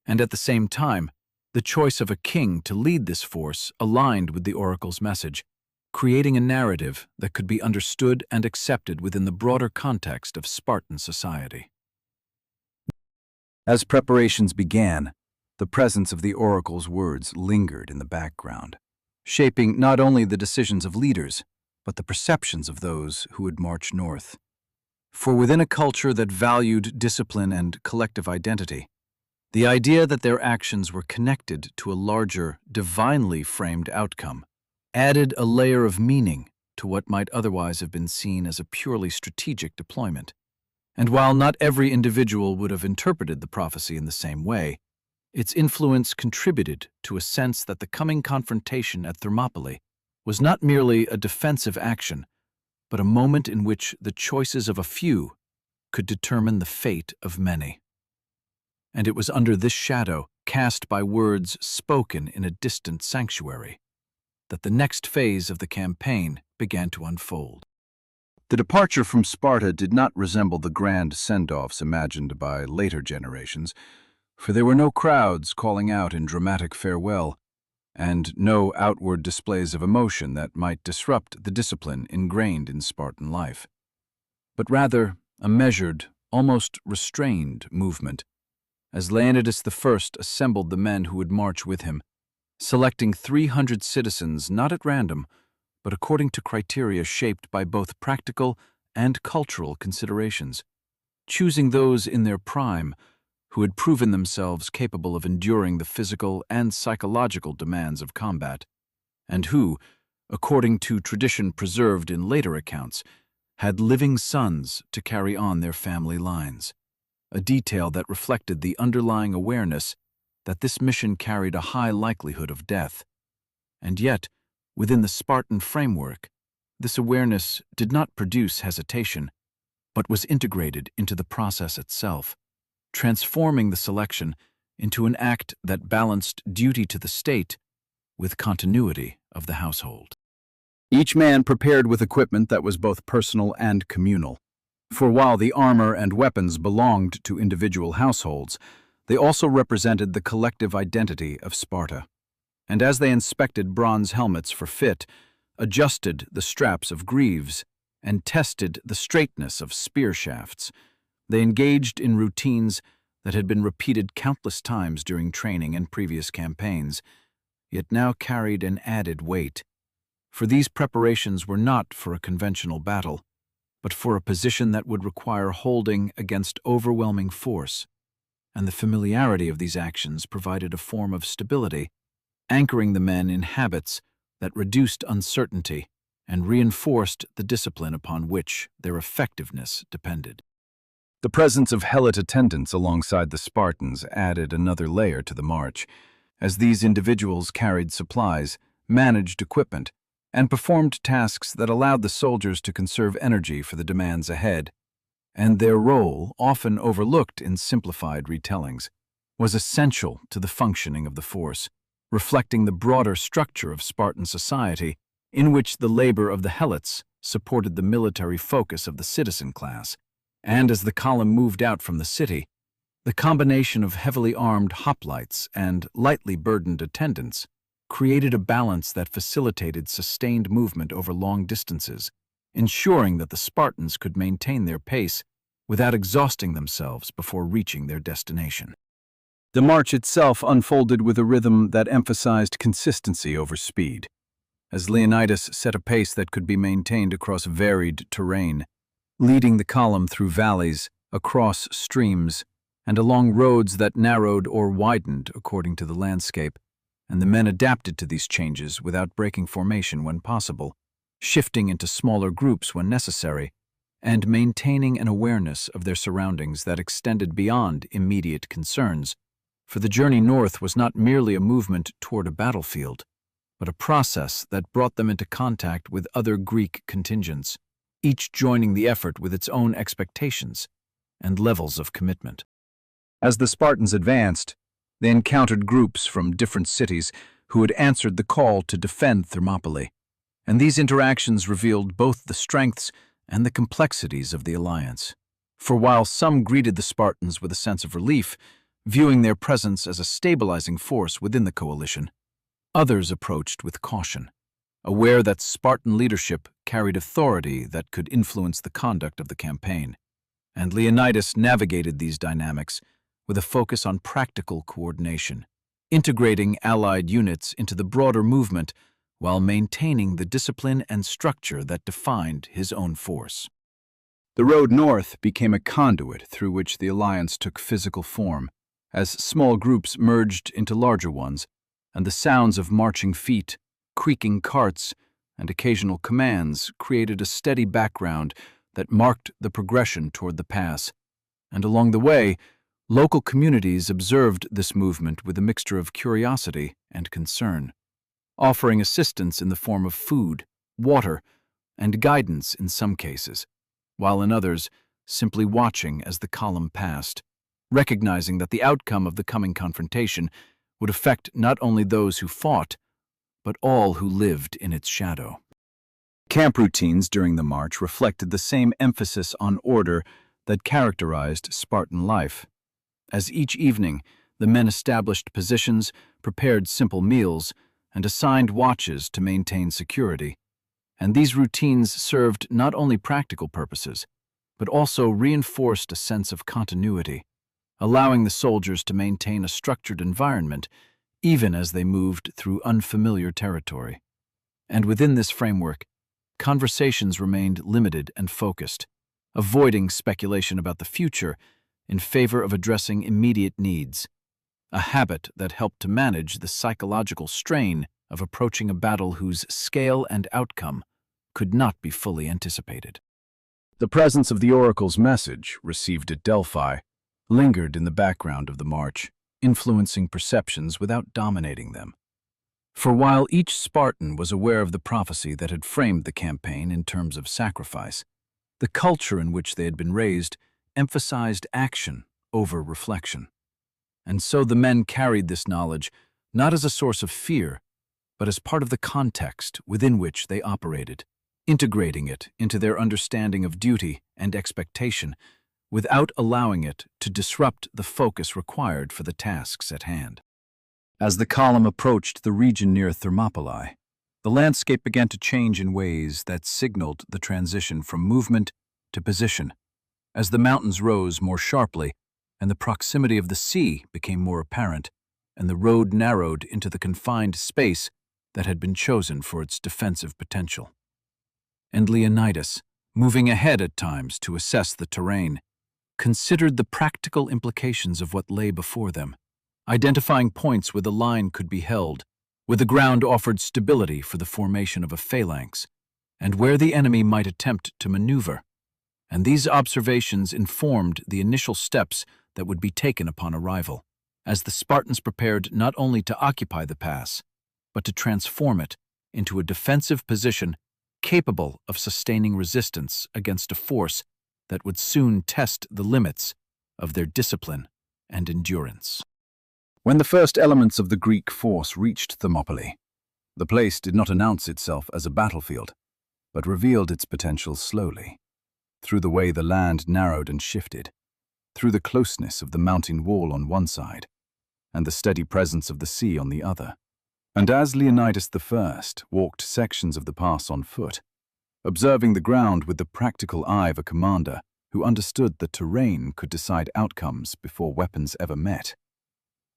And at the same time, the choice of a king to lead this force aligned with the oracle's message, creating a narrative that could be understood and accepted within the broader context of Spartan society. As preparations began, the presence of the oracle's words lingered in the background, shaping not only the decisions of leaders, but the perceptions of those who would march north. For within a culture that valued discipline and collective identity, The idea that their actions were connected to a larger, divinely framed outcome added a layer of meaning to what might otherwise have been seen as a purely strategic deployment. And while not every individual would have interpreted the prophecy in the same way, its influence contributed to a sense that the coming confrontation at Thermopylae was not merely a defensive action, but a moment in which the choices of a few could determine the fate of many. And it was under this shadow, cast by words spoken in a distant sanctuary, that the next phase of the campaign began to unfold. The departure from Sparta did not resemble the grand send-offs imagined by later generations, for there were no crowds calling out in dramatic farewell, and no outward displays of emotion that might disrupt the discipline ingrained in Spartan life, but rather a measured, almost restrained movement, as Leonidas I assembled the men who would march with him, selecting 300 citizens not at random, but according to criteria shaped by both practical and cultural considerations, choosing those in their prime who had proven themselves capable of enduring the physical and psychological demands of combat, and who, according to tradition preserved in later accounts, had living sons to carry on their family lines, a detail that reflected the underlying awareness that this mission carried a high likelihood of death. And yet, within the Spartan framework, this awareness did not produce hesitation, but was integrated into the process itself, transforming the selection into an act that balanced duty to the state with continuity of the household. Each man prepared with equipment that was both personal and communal, for while the armor and weapons belonged to individual households, they also represented the collective identity of Sparta. And as they inspected bronze helmets for fit, adjusted the straps of greaves, and tested the straightness of spear shafts, they engaged in routines that had been repeated countless times during training and previous campaigns, yet now carried an added weight. For these preparations were not for a conventional battle, but for a position that would require holding against overwhelming force, and the familiarity of these actions provided a form of stability, anchoring the men in habits that reduced uncertainty and reinforced the discipline upon which their effectiveness depended. The presence of helot attendants alongside the Spartans added another layer to the march, as these individuals carried supplies, managed equipment, and performed tasks that allowed the soldiers to conserve energy for the demands ahead, and their role, often overlooked in simplified retellings, was essential to the functioning of the force, reflecting the broader structure of Spartan society in which the labor of the helots supported the military focus of the citizen class. And as the column moved out from the city, the combination of heavily armed hoplites and lightly burdened attendants created a balance that facilitated sustained movement over long distances, ensuring that the Spartans could maintain their pace without exhausting themselves before reaching their destination. The march itself unfolded with a rhythm that emphasized consistency over speed, as Leonidas set a pace that could be maintained across varied terrain, leading the column through valleys, across streams, and along roads that narrowed or widened according to the landscape, and the men adapted to these changes without breaking formation when possible, shifting into smaller groups when necessary, and maintaining an awareness of their surroundings that extended beyond immediate concerns, for the journey north was not merely a movement toward a battlefield, but a process that brought them into contact with other Greek contingents, each joining the effort with its own expectations and levels of commitment. As the Spartans advanced, they encountered groups from different cities who had answered the call to defend Thermopylae, and these interactions revealed both the strengths and the complexities of the alliance. For while some greeted the Spartans with a sense of relief, viewing their presence as a stabilizing force within the coalition, others approached with caution, aware that Spartan leadership carried authority that could influence the conduct of the campaign, and Leonidas navigated these dynamics with a focus on practical coordination, integrating allied units into the broader movement while maintaining the discipline and structure that defined his own force. The road north became a conduit through which the alliance took physical form, as small groups merged into larger ones, and the sounds of marching feet, creaking carts, and occasional commands created a steady background that marked the progression toward the pass. And along the way, local communities observed this movement with a mixture of curiosity and concern, offering assistance in the form of food, water, and guidance in some cases, while in others, simply watching as the column passed, recognizing that the outcome of the coming confrontation would affect not only those who fought, but all who lived in its shadow. Camp routines during the march reflected the same emphasis on order that characterized Spartan life. As each evening, the men established positions, prepared simple meals, and assigned watches to maintain security. And these routines served not only practical purposes, but also reinforced a sense of continuity, allowing the soldiers to maintain a structured environment even as they moved through unfamiliar territory. And within this framework, conversations remained limited and focused, avoiding speculation about the future in favor of addressing immediate needs, a habit that helped to manage the psychological strain of approaching a battle whose scale and outcome could not be fully anticipated. The presence of the oracle's message, received at Delphi, lingered in the background of the march, influencing perceptions without dominating them. For while each Spartan was aware of the prophecy that had framed the campaign in terms of sacrifice, the culture in which they had been raised emphasized action over reflection. And so the men carried this knowledge not as a source of fear, but as part of the context within which they operated, integrating it into their understanding of duty and expectation without allowing it to disrupt the focus required for the tasks at hand. As the column approached the region near Thermopylae, the landscape began to change in ways that signaled the transition from movement to position. As the mountains rose more sharply and the proximity of the sea became more apparent, and the road narrowed into the confined space that had been chosen for its defensive potential. And Leonidas, moving ahead at times to assess the terrain, considered the practical implications of what lay before them, identifying points where the line could be held, where the ground offered stability for the formation of a phalanx, and where the enemy might attempt to maneuver. And these observations informed the initial steps that would be taken upon arrival, as the Spartans prepared not only to occupy the pass, but to transform it into a defensive position capable of sustaining resistance against a force that would soon test the limits of their discipline and endurance. When the first elements of the Greek force reached Thermopylae, the place did not announce itself as a battlefield, but revealed its potential slowly, through the way the land narrowed and shifted, through the closeness of the mountain wall on one side, and the steady presence of the sea on the other. And as Leonidas I walked sections of the pass on foot, observing the ground with the practical eye of a commander who understood that terrain could decide outcomes before weapons ever met,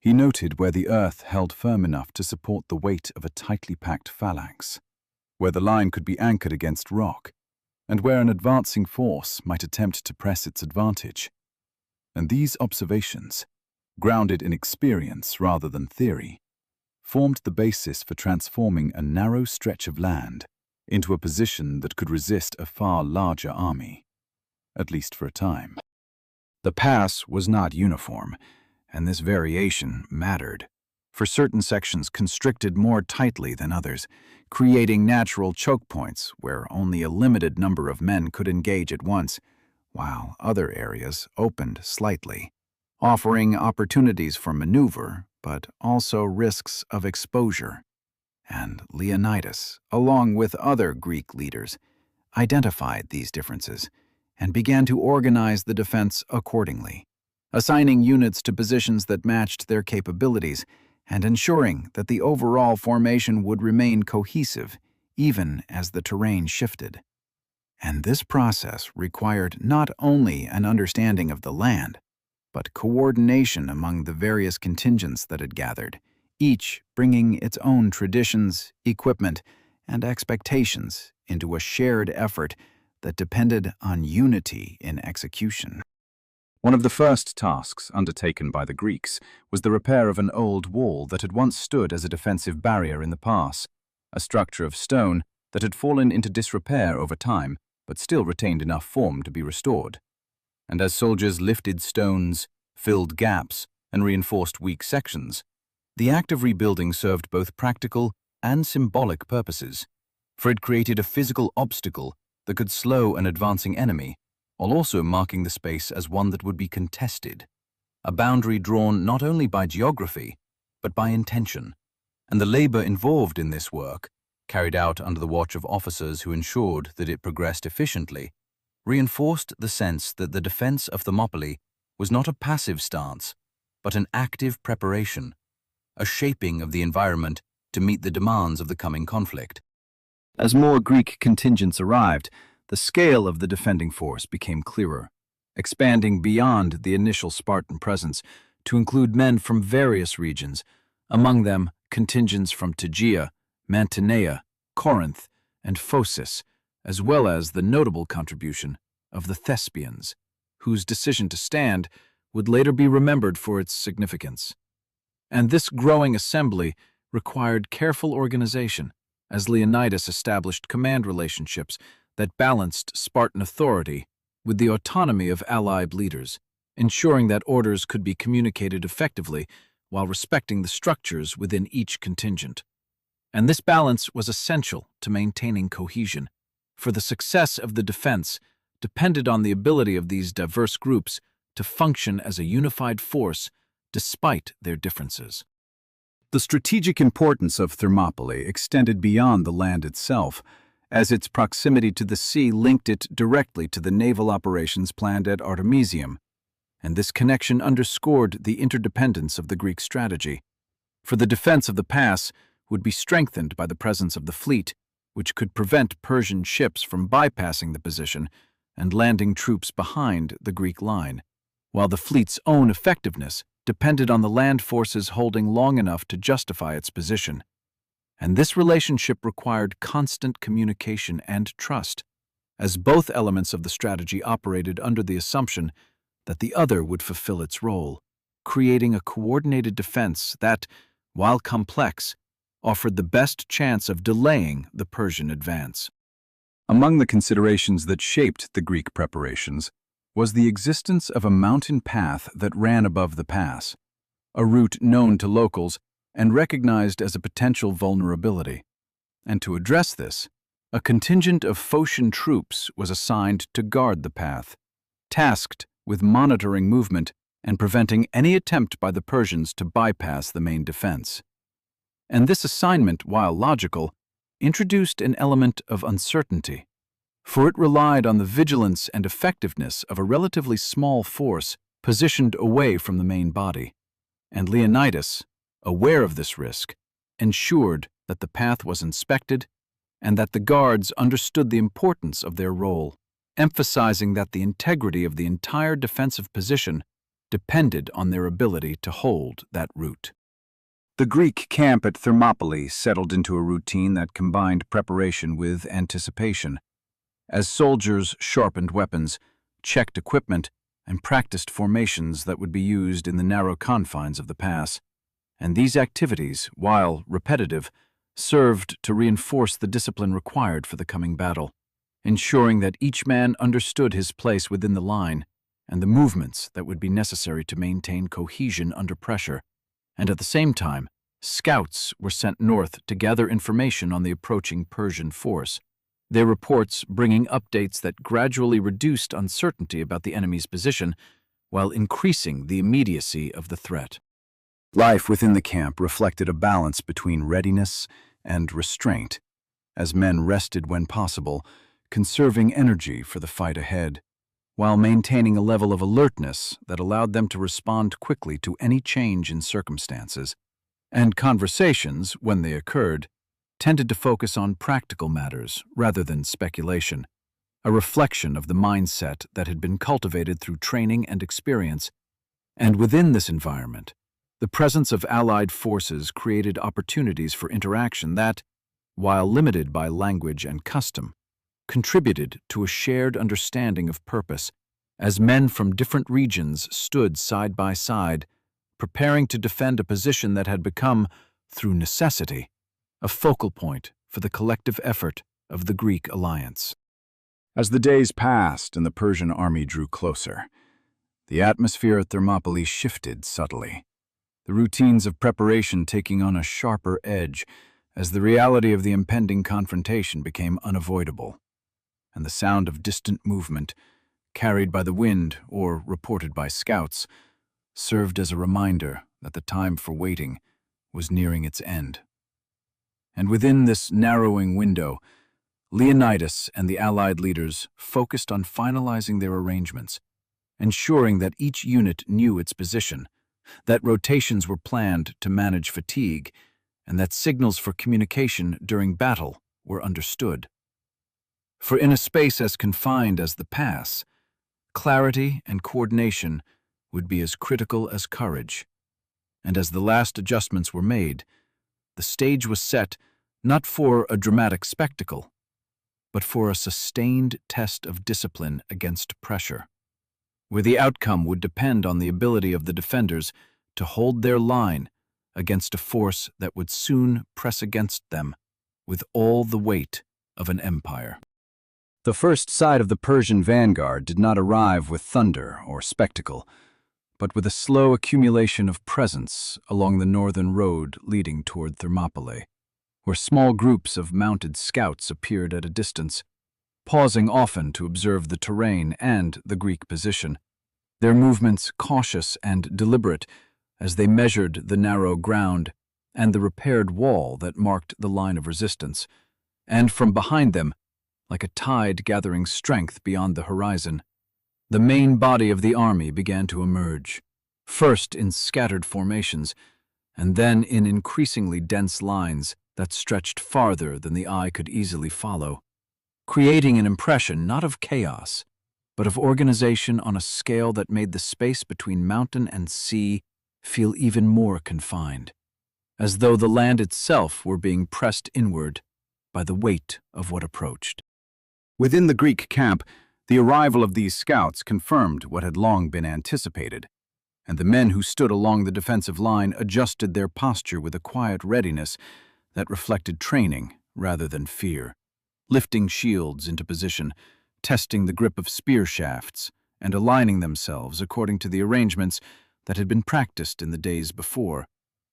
he noted where the earth held firm enough to support the weight of a tightly packed phalanx, where the line could be anchored against rock, and where an advancing force might attempt to press its advantage. And these observations, grounded in experience rather than theory, formed the basis for transforming a narrow stretch of land into a position that could resist a far larger army, at least for a time. The pass was not uniform, and this variation mattered, for certain sections constricted more tightly than others, creating natural choke points where only a limited number of men could engage at once, while other areas opened slightly, offering opportunities for maneuver, but also risks of exposure. And Leonidas, along with other Greek leaders, identified these differences and began to organize the defense accordingly, assigning units to positions that matched their capabilities and ensuring that the overall formation would remain cohesive even as the terrain shifted. And this process required not only an understanding of the land, but coordination among the various contingents that had gathered, each bringing its own traditions, equipment, and expectations into a shared effort that depended on unity in execution. One of the first tasks undertaken by the Greeks was the repair of an old wall that had once stood as a defensive barrier in the pass, a structure of stone that had fallen into disrepair over time but still retained enough form to be restored. And as soldiers lifted stones, filled gaps, and reinforced weak sections, the act of rebuilding served both practical and symbolic purposes, for it created a physical obstacle that could slow an advancing enemy, while also marking the space as one that would be contested, a boundary drawn not only by geography, but by intention. And the labor involved in this work, carried out under the watch of officers who ensured that it progressed efficiently, reinforced the sense that the defense of Thermopylae was not a passive stance, but an active preparation, a shaping of the environment to meet the demands of the coming conflict. As more Greek contingents arrived, the scale of the defending force became clearer, expanding beyond the initial Spartan presence to include men from various regions, among them contingents from Tegea, Mantinea, Corinth, and Phocis, as well as the notable contribution of the Thespians, whose decision to stand would later be remembered for its significance. And this growing assembly required careful organization, as Leonidas established command relationships that balanced Spartan authority with the autonomy of allied leaders, ensuring that orders could be communicated effectively while respecting the structures within each contingent. And this balance was essential to maintaining cohesion, for the success of the defense depended on the ability of these diverse groups to function as a unified force despite their differences. The strategic importance of Thermopylae extended beyond the land itself, as its proximity to the sea linked it directly to the naval operations planned at Artemisium, and this connection underscored the interdependence of the Greek strategy. For the defense of the pass would be strengthened by the presence of the fleet, which could prevent Persian ships from bypassing the position and landing troops behind the Greek line, while the fleet's own effectiveness depended on the land forces holding long enough to justify its position. And this relationship required constant communication and trust, as both elements of the strategy operated under the assumption that the other would fulfill its role, creating a coordinated defense that, while complex, offered the best chance of delaying the Persian advance. Among the considerations that shaped the Greek preparations was the existence of a mountain path that ran above the pass, a route known to locals and recognized as a potential vulnerability. And to address this, a contingent of Phocian troops was assigned to guard the path, tasked with monitoring movement and preventing any attempt by the Persians to bypass the main defense. And this assignment, while logical, introduced an element of uncertainty, for it relied on the vigilance and effectiveness of a relatively small force positioned away from the main body. And Leonidas, aware of this risk, ensured that the path was inspected and that the guards understood the importance of their role, emphasizing that the integrity of the entire defensive position depended on their ability to hold that route. The Greek camp at Thermopylae settled into a routine that combined preparation with anticipation, as soldiers sharpened weapons, checked equipment, and practiced formations that would be used in the narrow confines of the pass. And these activities, while repetitive, served to reinforce the discipline required for the coming battle, ensuring that each man understood his place within the line and the movements that would be necessary to maintain cohesion under pressure. And at the same time, scouts were sent north to gather information on the approaching Persian force, their reports bringing updates that gradually reduced uncertainty about the enemy's position while increasing the immediacy of the threat. Life within the camp reflected a balance between readiness and restraint, as men rested when possible, conserving energy for the fight ahead, while maintaining a level of alertness that allowed them to respond quickly to any change in circumstances. And conversations, when they occurred, tended to focus on practical matters rather than speculation, a reflection of the mindset that had been cultivated through training and experience. And within this environment, the presence of allied forces created opportunities for interaction that, while limited by language and custom, contributed to a shared understanding of purpose as men from different regions stood side by side, preparing to defend a position that had become, through necessity, a focal point for the collective effort of the Greek alliance. As the days passed and the Persian army drew closer, the atmosphere at Thermopylae shifted subtly, the routines of preparation taking on a sharper edge as the reality of the impending confrontation became unavoidable, and the sound of distant movement, carried by the wind or reported by scouts, served as a reminder that the time for waiting was nearing its end. And within this narrowing window, Leonidas and the Allied leaders focused on finalizing their arrangements, ensuring that each unit knew its position, that rotations were planned to manage fatigue, and that signals for communication during battle were understood. For in a space as confined as the pass, clarity and coordination would be as critical as courage. And as the last adjustments were made, the stage was set not for a dramatic spectacle, but for a sustained test of discipline against pressure, where the outcome would depend on the ability of the defenders to hold their line against a force that would soon press against them with all the weight of an empire. The first sight of the Persian vanguard did not arrive with thunder or spectacle, but with a slow accumulation of presence along the northern road leading toward Thermopylae, where small groups of mounted scouts appeared at a distance, pausing often to observe the terrain and the Greek position, their movements cautious and deliberate as they measured the narrow ground and the repaired wall that marked the line of resistance, and from behind them, like a tide gathering strength beyond the horizon, the main body of the army began to emerge, first in scattered formations, and then in increasingly dense lines that stretched farther than the eye could easily follow, creating an impression not of chaos, but of organization on a scale that made the space between mountain and sea feel even more confined, as though the land itself were being pressed inward by the weight of what approached. Within the Greek camp, the arrival of these scouts confirmed what had long been anticipated, and the men who stood along the defensive line adjusted their posture with a quiet readiness that reflected training rather than fear, lifting shields into position, testing the grip of spear shafts, and aligning themselves according to the arrangements that had been practiced in the days before,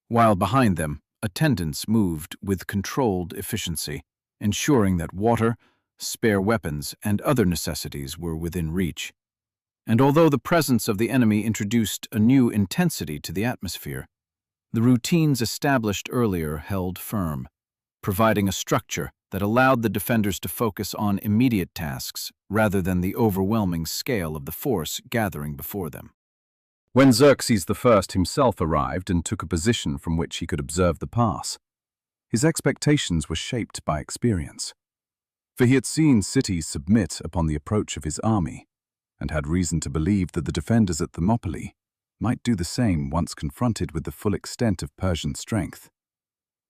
while behind them attendants moved with controlled efficiency, ensuring that water, spare weapons, and other necessities were within reach. And although the presence of the enemy introduced a new intensity to the atmosphere, the routines established earlier held firm, providing a structure that allowed the defenders to focus on immediate tasks rather than the overwhelming scale of the force gathering before them. When Xerxes I himself arrived and took a position from which he could observe the pass, his expectations were shaped by experience. For he had seen cities submit upon the approach of his army, and had reason to believe that the defenders at Thermopylae might do the same once confronted with the full extent of Persian strength.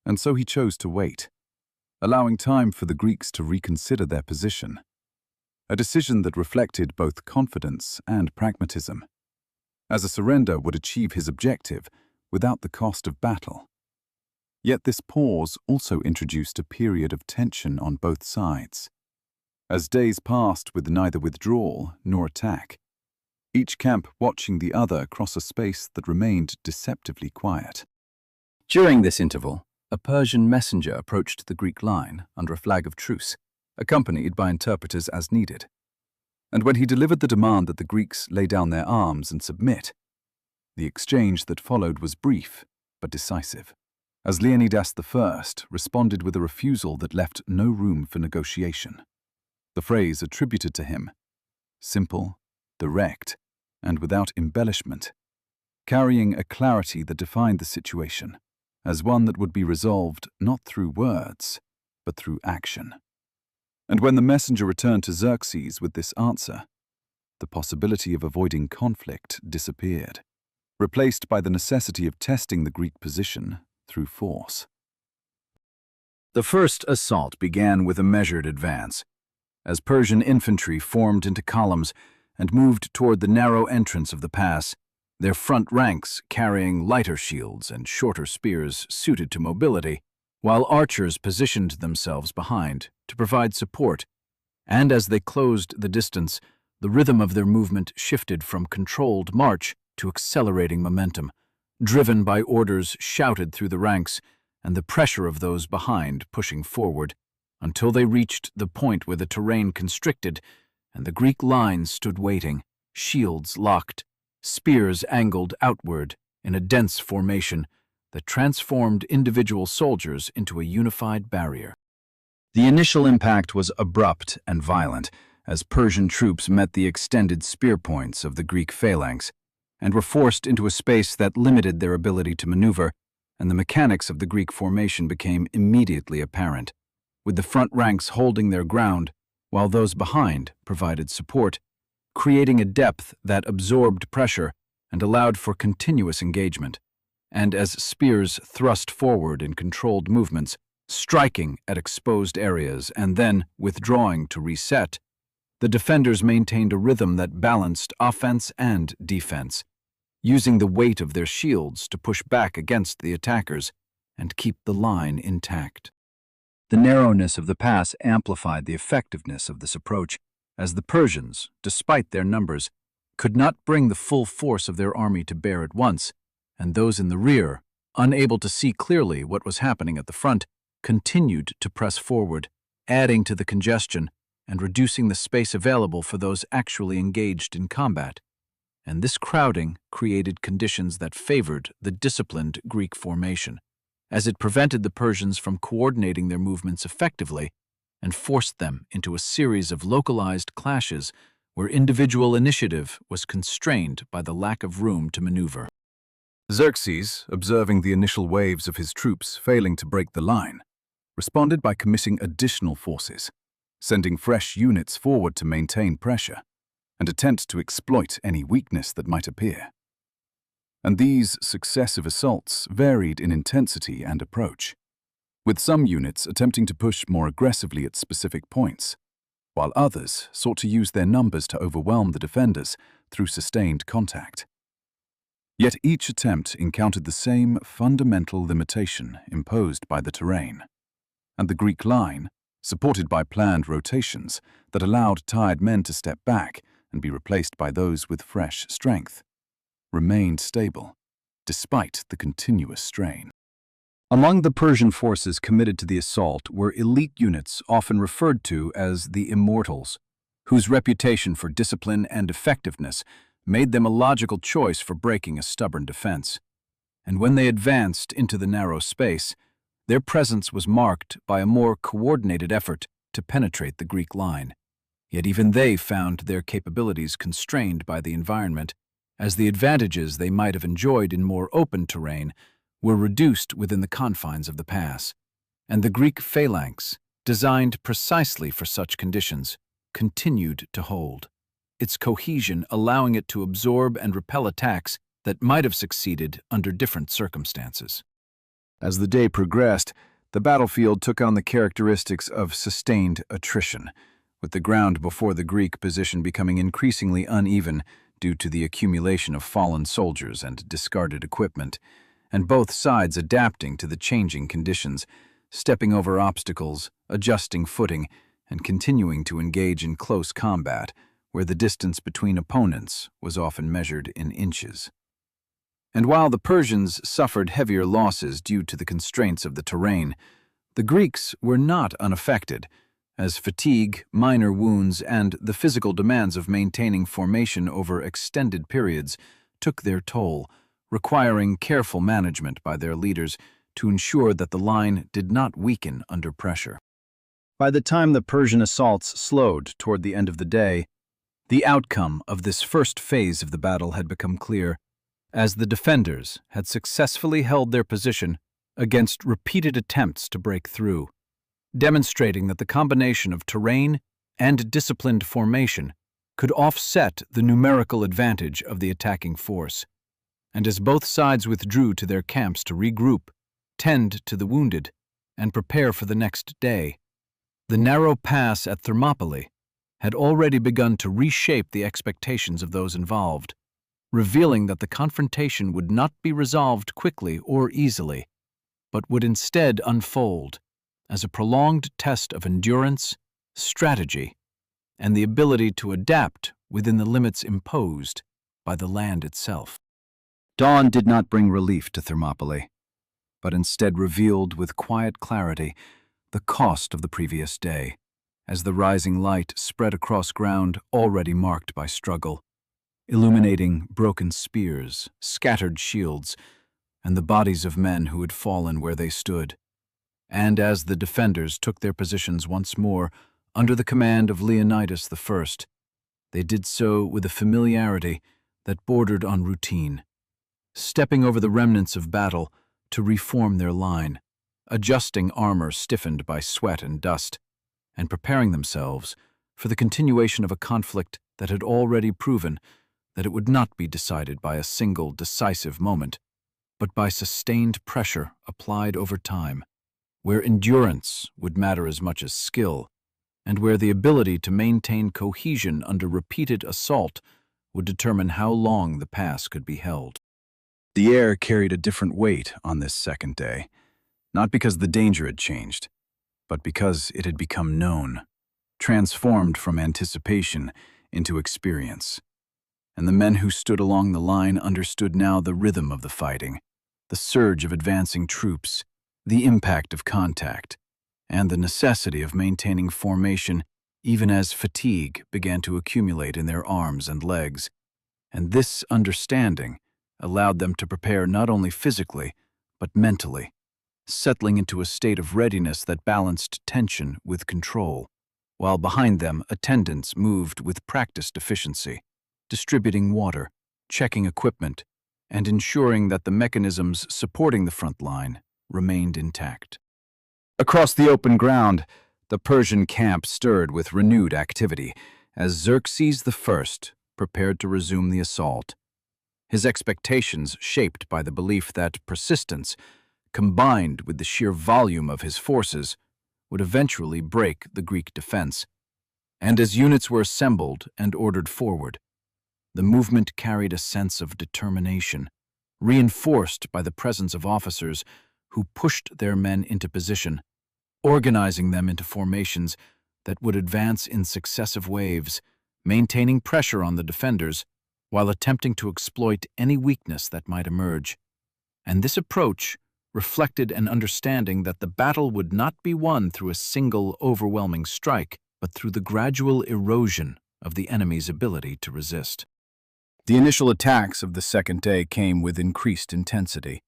And so he chose to wait, allowing time for the Greeks to reconsider their position, a decision that reflected both confidence and pragmatism, as a surrender would achieve his objective without the cost of battle. Yet this pause also introduced a period of tension on both sides. As days passed with neither withdrawal nor attack, each camp watching the other cross a space that remained deceptively quiet. During this interval, a Persian messenger approached the Greek line under a flag of truce, accompanied by interpreters as needed. And when he delivered the demand that the Greeks lay down their arms and submit, the exchange that followed was brief but decisive, as Leonidas I responded with a refusal that left no room for negotiation. The phrase attributed to him, simple, direct, and without embellishment, carrying a clarity that defined the situation as one that would be resolved not through words, but through action. And when the messenger returned to Xerxes with this answer, the possibility of avoiding conflict disappeared, replaced by the necessity of testing the Greek position through force. The first assault began with a measured advance, as Persian infantry formed into columns and moved toward the narrow entrance of the pass, their front ranks carrying lighter shields and shorter spears suited to mobility, while archers positioned themselves behind to provide support. And as they closed the distance, the rhythm of their movement shifted from controlled march to accelerating momentum, driven by orders shouted through the ranks and the pressure of those behind pushing forward, until they reached the point where the terrain constricted and the Greek lines stood waiting, shields locked, spears angled outward in a dense formation that transformed individual soldiers into a unified barrier. The initial impact was abrupt and violent, as Persian troops met the extended spear points of the Greek phalanx and were forced into a space that limited their ability to maneuver, and the mechanics of the Greek formation became immediately apparent, with the front ranks holding their ground while those behind provided support, creating a depth that absorbed pressure and allowed for continuous engagement. And as spears thrust forward in controlled movements, striking at exposed areas and then withdrawing to reset, the defenders maintained a rhythm that balanced offense and defense, using the weight of their shields to push back against the attackers and keep the line intact. The narrowness of the pass amplified the effectiveness of this approach, as the Persians, despite their numbers, could not bring the full force of their army to bear at once, and those in the rear, unable to see clearly what was happening at the front, continued to press forward, adding to the congestion and reducing the space available for those actually engaged in combat. And this crowding created conditions that favored the disciplined Greek formation, as it prevented the Persians from coordinating their movements effectively and forced them into a series of localized clashes where individual initiative was constrained by the lack of room to maneuver. Xerxes, observing the initial waves of his troops failing to break the line, responded by committing additional forces, sending fresh units forward to maintain pressure and attempt to exploit any weakness that might appear. And these successive assaults varied in intensity and approach, with some units attempting to push more aggressively at specific points, while others sought to use their numbers to overwhelm the defenders through sustained contact. Yet each attempt encountered the same fundamental limitation imposed by the terrain, and the Greek line, supported by planned rotations that allowed tired men to step back and be replaced by those with fresh strength, remained stable despite the continuous strain. Among the Persian forces committed to the assault were elite units often referred to as the Immortals, whose reputation for discipline and effectiveness made them a logical choice for breaking a stubborn defense. And when they advanced into the narrow space, their presence was marked by a more coordinated effort to penetrate the Greek line. Yet even they found their capabilities constrained by the environment, as the advantages they might have enjoyed in more open terrain were reduced within the confines of the pass. And the Greek phalanx, designed precisely for such conditions, continued to hold, its cohesion allowing it to absorb and repel attacks that might have succeeded under different circumstances. As the day progressed, the battlefield took on the characteristics of sustained attrition, with the ground before the Greek position becoming increasingly uneven due to the accumulation of fallen soldiers and discarded equipment, and both sides adapting to the changing conditions, stepping over obstacles, adjusting footing, and continuing to engage in close combat, where the distance between opponents was often measured in inches. And while the Persians suffered heavier losses due to the constraints of the terrain, the Greeks were not unaffected, as fatigue, minor wounds, and the physical demands of maintaining formation over extended periods took their toll, requiring careful management by their leaders to ensure that the line did not weaken under pressure. By the time the Persian assaults slowed toward the end of the day, the outcome of this first phase of the battle had become clear, as the defenders had successfully held their position against repeated attempts to break through, demonstrating that the combination of terrain and disciplined formation could offset the numerical advantage of the attacking force. And as both sides withdrew to their camps to regroup, tend to the wounded, and prepare for the next day, the narrow pass at Thermopylae had already begun to reshape the expectations of those involved, revealing that the confrontation would not be resolved quickly or easily, but would instead unfold as a prolonged test of endurance, strategy, and the ability to adapt within the limits imposed by the land itself. Dawn did not bring relief to Thermopylae, but instead revealed with quiet clarity the cost of the previous day, as the rising light spread across ground already marked by struggle, illuminating broken spears, scattered shields, and the bodies of men who had fallen where they stood. And as the defenders took their positions once more under the command of Leonidas I, they did so with a familiarity that bordered on routine, stepping over the remnants of battle to reform their line, adjusting armor stiffened by sweat and dust, and preparing themselves for the continuation of a conflict that had already proven that it would not be decided by a single decisive moment, but by sustained pressure applied over time, where endurance would matter as much as skill, and where the ability to maintain cohesion under repeated assault would determine how long the pass could be held. The air carried a different weight on this second day, not because the danger had changed, but because it had become known, transformed from anticipation into experience. And the men who stood along the line understood now the rhythm of the fighting, the surge of advancing troops, the impact of contact, and the necessity of maintaining formation even as fatigue began to accumulate in their arms and legs. And this understanding allowed them to prepare not only physically, but mentally, settling into a state of readiness that balanced tension with control, while behind them attendants moved with practiced efficiency, distributing water, checking equipment, and ensuring that the mechanisms supporting the front line remained intact. Across the open ground, the Persian camp stirred with renewed activity as Xerxes I prepared to resume the assault. His expectations shaped by the belief that persistence, combined with the sheer volume of his forces, would eventually break the Greek defense. And as units were assembled and ordered forward, the movement carried a sense of determination, reinforced by the presence of officers who pushed their men into position, organizing them into formations that would advance in successive waves, maintaining pressure on the defenders while attempting to exploit any weakness that might emerge. And this approach reflected an understanding that the battle would not be won through a single overwhelming strike, but through the gradual erosion of the enemy's ability to resist. The initial attacks of the second day came with increased intensity,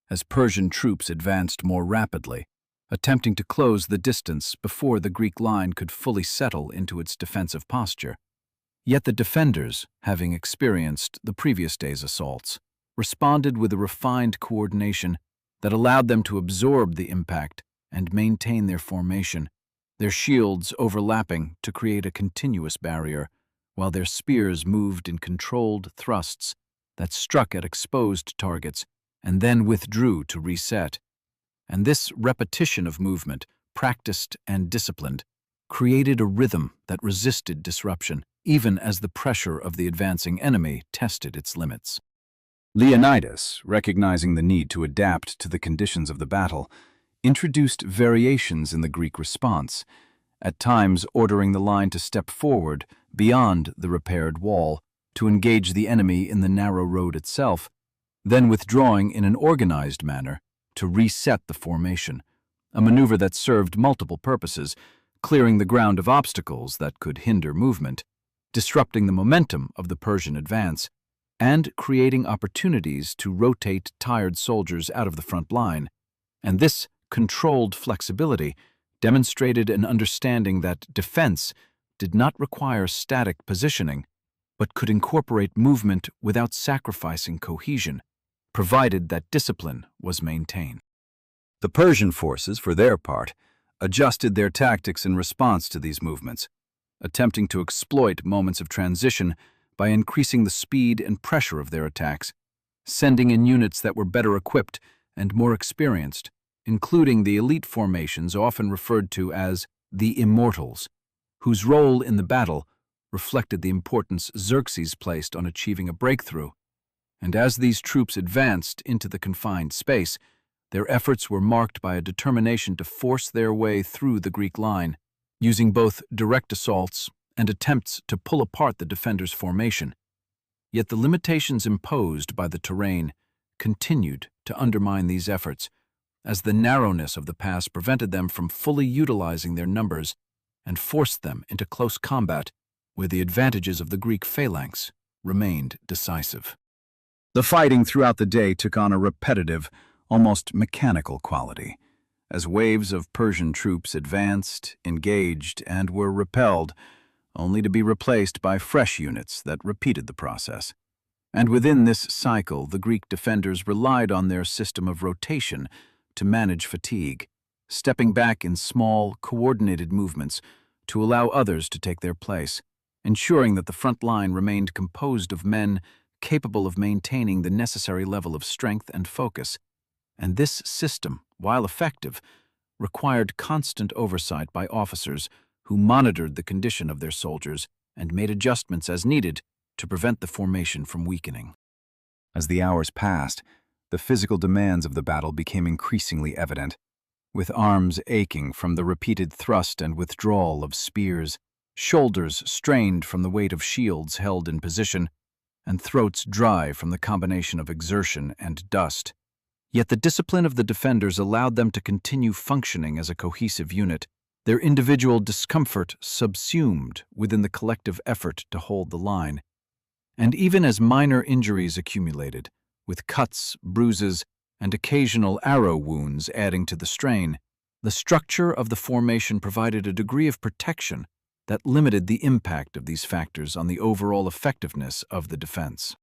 as Persian troops advanced more rapidly, attempting to close the distance before the Greek line could fully settle into its defensive posture. Yet the defenders, having experienced the previous day's assaults, responded with a refined coordination that allowed them to absorb the impact and maintain their formation, their shields overlapping to create a continuous barrier, while their spears moved in controlled thrusts that struck at exposed targets and then withdrew to reset. And this repetition of movement, practiced and disciplined, created a rhythm that resisted disruption, even as the pressure of the advancing enemy tested its limits. Leonidas, recognizing the need to adapt to the conditions of the battle, introduced variations in the Greek response, at times ordering the line to step forward beyond the repaired wall to engage the enemy in the narrow road itself, then withdrawing in an organized manner to reset the formation, a maneuver that served multiple purposes, clearing the ground of obstacles that could hinder movement, disrupting the momentum of the Persian advance, and creating opportunities to rotate tired soldiers out of the front line. And this controlled flexibility demonstrated an understanding that defense did not require static positioning, but could incorporate movement without sacrificing cohesion, provided that discipline was maintained. The Persian forces, for their part, adjusted their tactics in response to these movements, attempting to exploit moments of transition by increasing the speed and pressure of their attacks, sending in units that were better equipped and more experienced, including the elite formations often referred to as the Immortals, whose role in the battle reflected the importance Xerxes placed on achieving a breakthrough. And as these troops advanced into the confined space, their efforts were marked by a determination to force their way through the Greek line, using both direct assaults and attempts to pull apart the defenders' formation. Yet the limitations imposed by the terrain continued to undermine these efforts, as the narrowness of the pass prevented them from fully utilizing their numbers and forced them into close combat where the advantages of the Greek phalanx remained decisive. The fighting throughout the day took on a repetitive, almost mechanical quality, as waves of Persian troops advanced, engaged, and were repelled, only to be replaced by fresh units that repeated the process. And within this cycle, the Greek defenders relied on their system of rotation to manage fatigue, stepping back in small, coordinated movements to allow others to take their place, ensuring that the front line remained composed of men capable of maintaining the necessary level of strength and focus. And this system, while effective, required constant oversight by officers who monitored the condition of their soldiers and made adjustments as needed to prevent the formation from weakening. As the hours passed, the physical demands of the battle became increasingly evident, with arms aching from the repeated thrust and withdrawal of spears, shoulders strained from the weight of shields held in position, and throats dry from the combination of exertion and dust. Yet the discipline of the defenders allowed them to continue functioning as a cohesive unit, their individual discomfort subsumed within the collective effort to hold the line. And even as minor injuries accumulated, with cuts, bruises, and occasional arrow wounds adding to the strain, the structure of the formation provided a degree of protection that limited the impact of these factors on the overall effectiveness of the defense.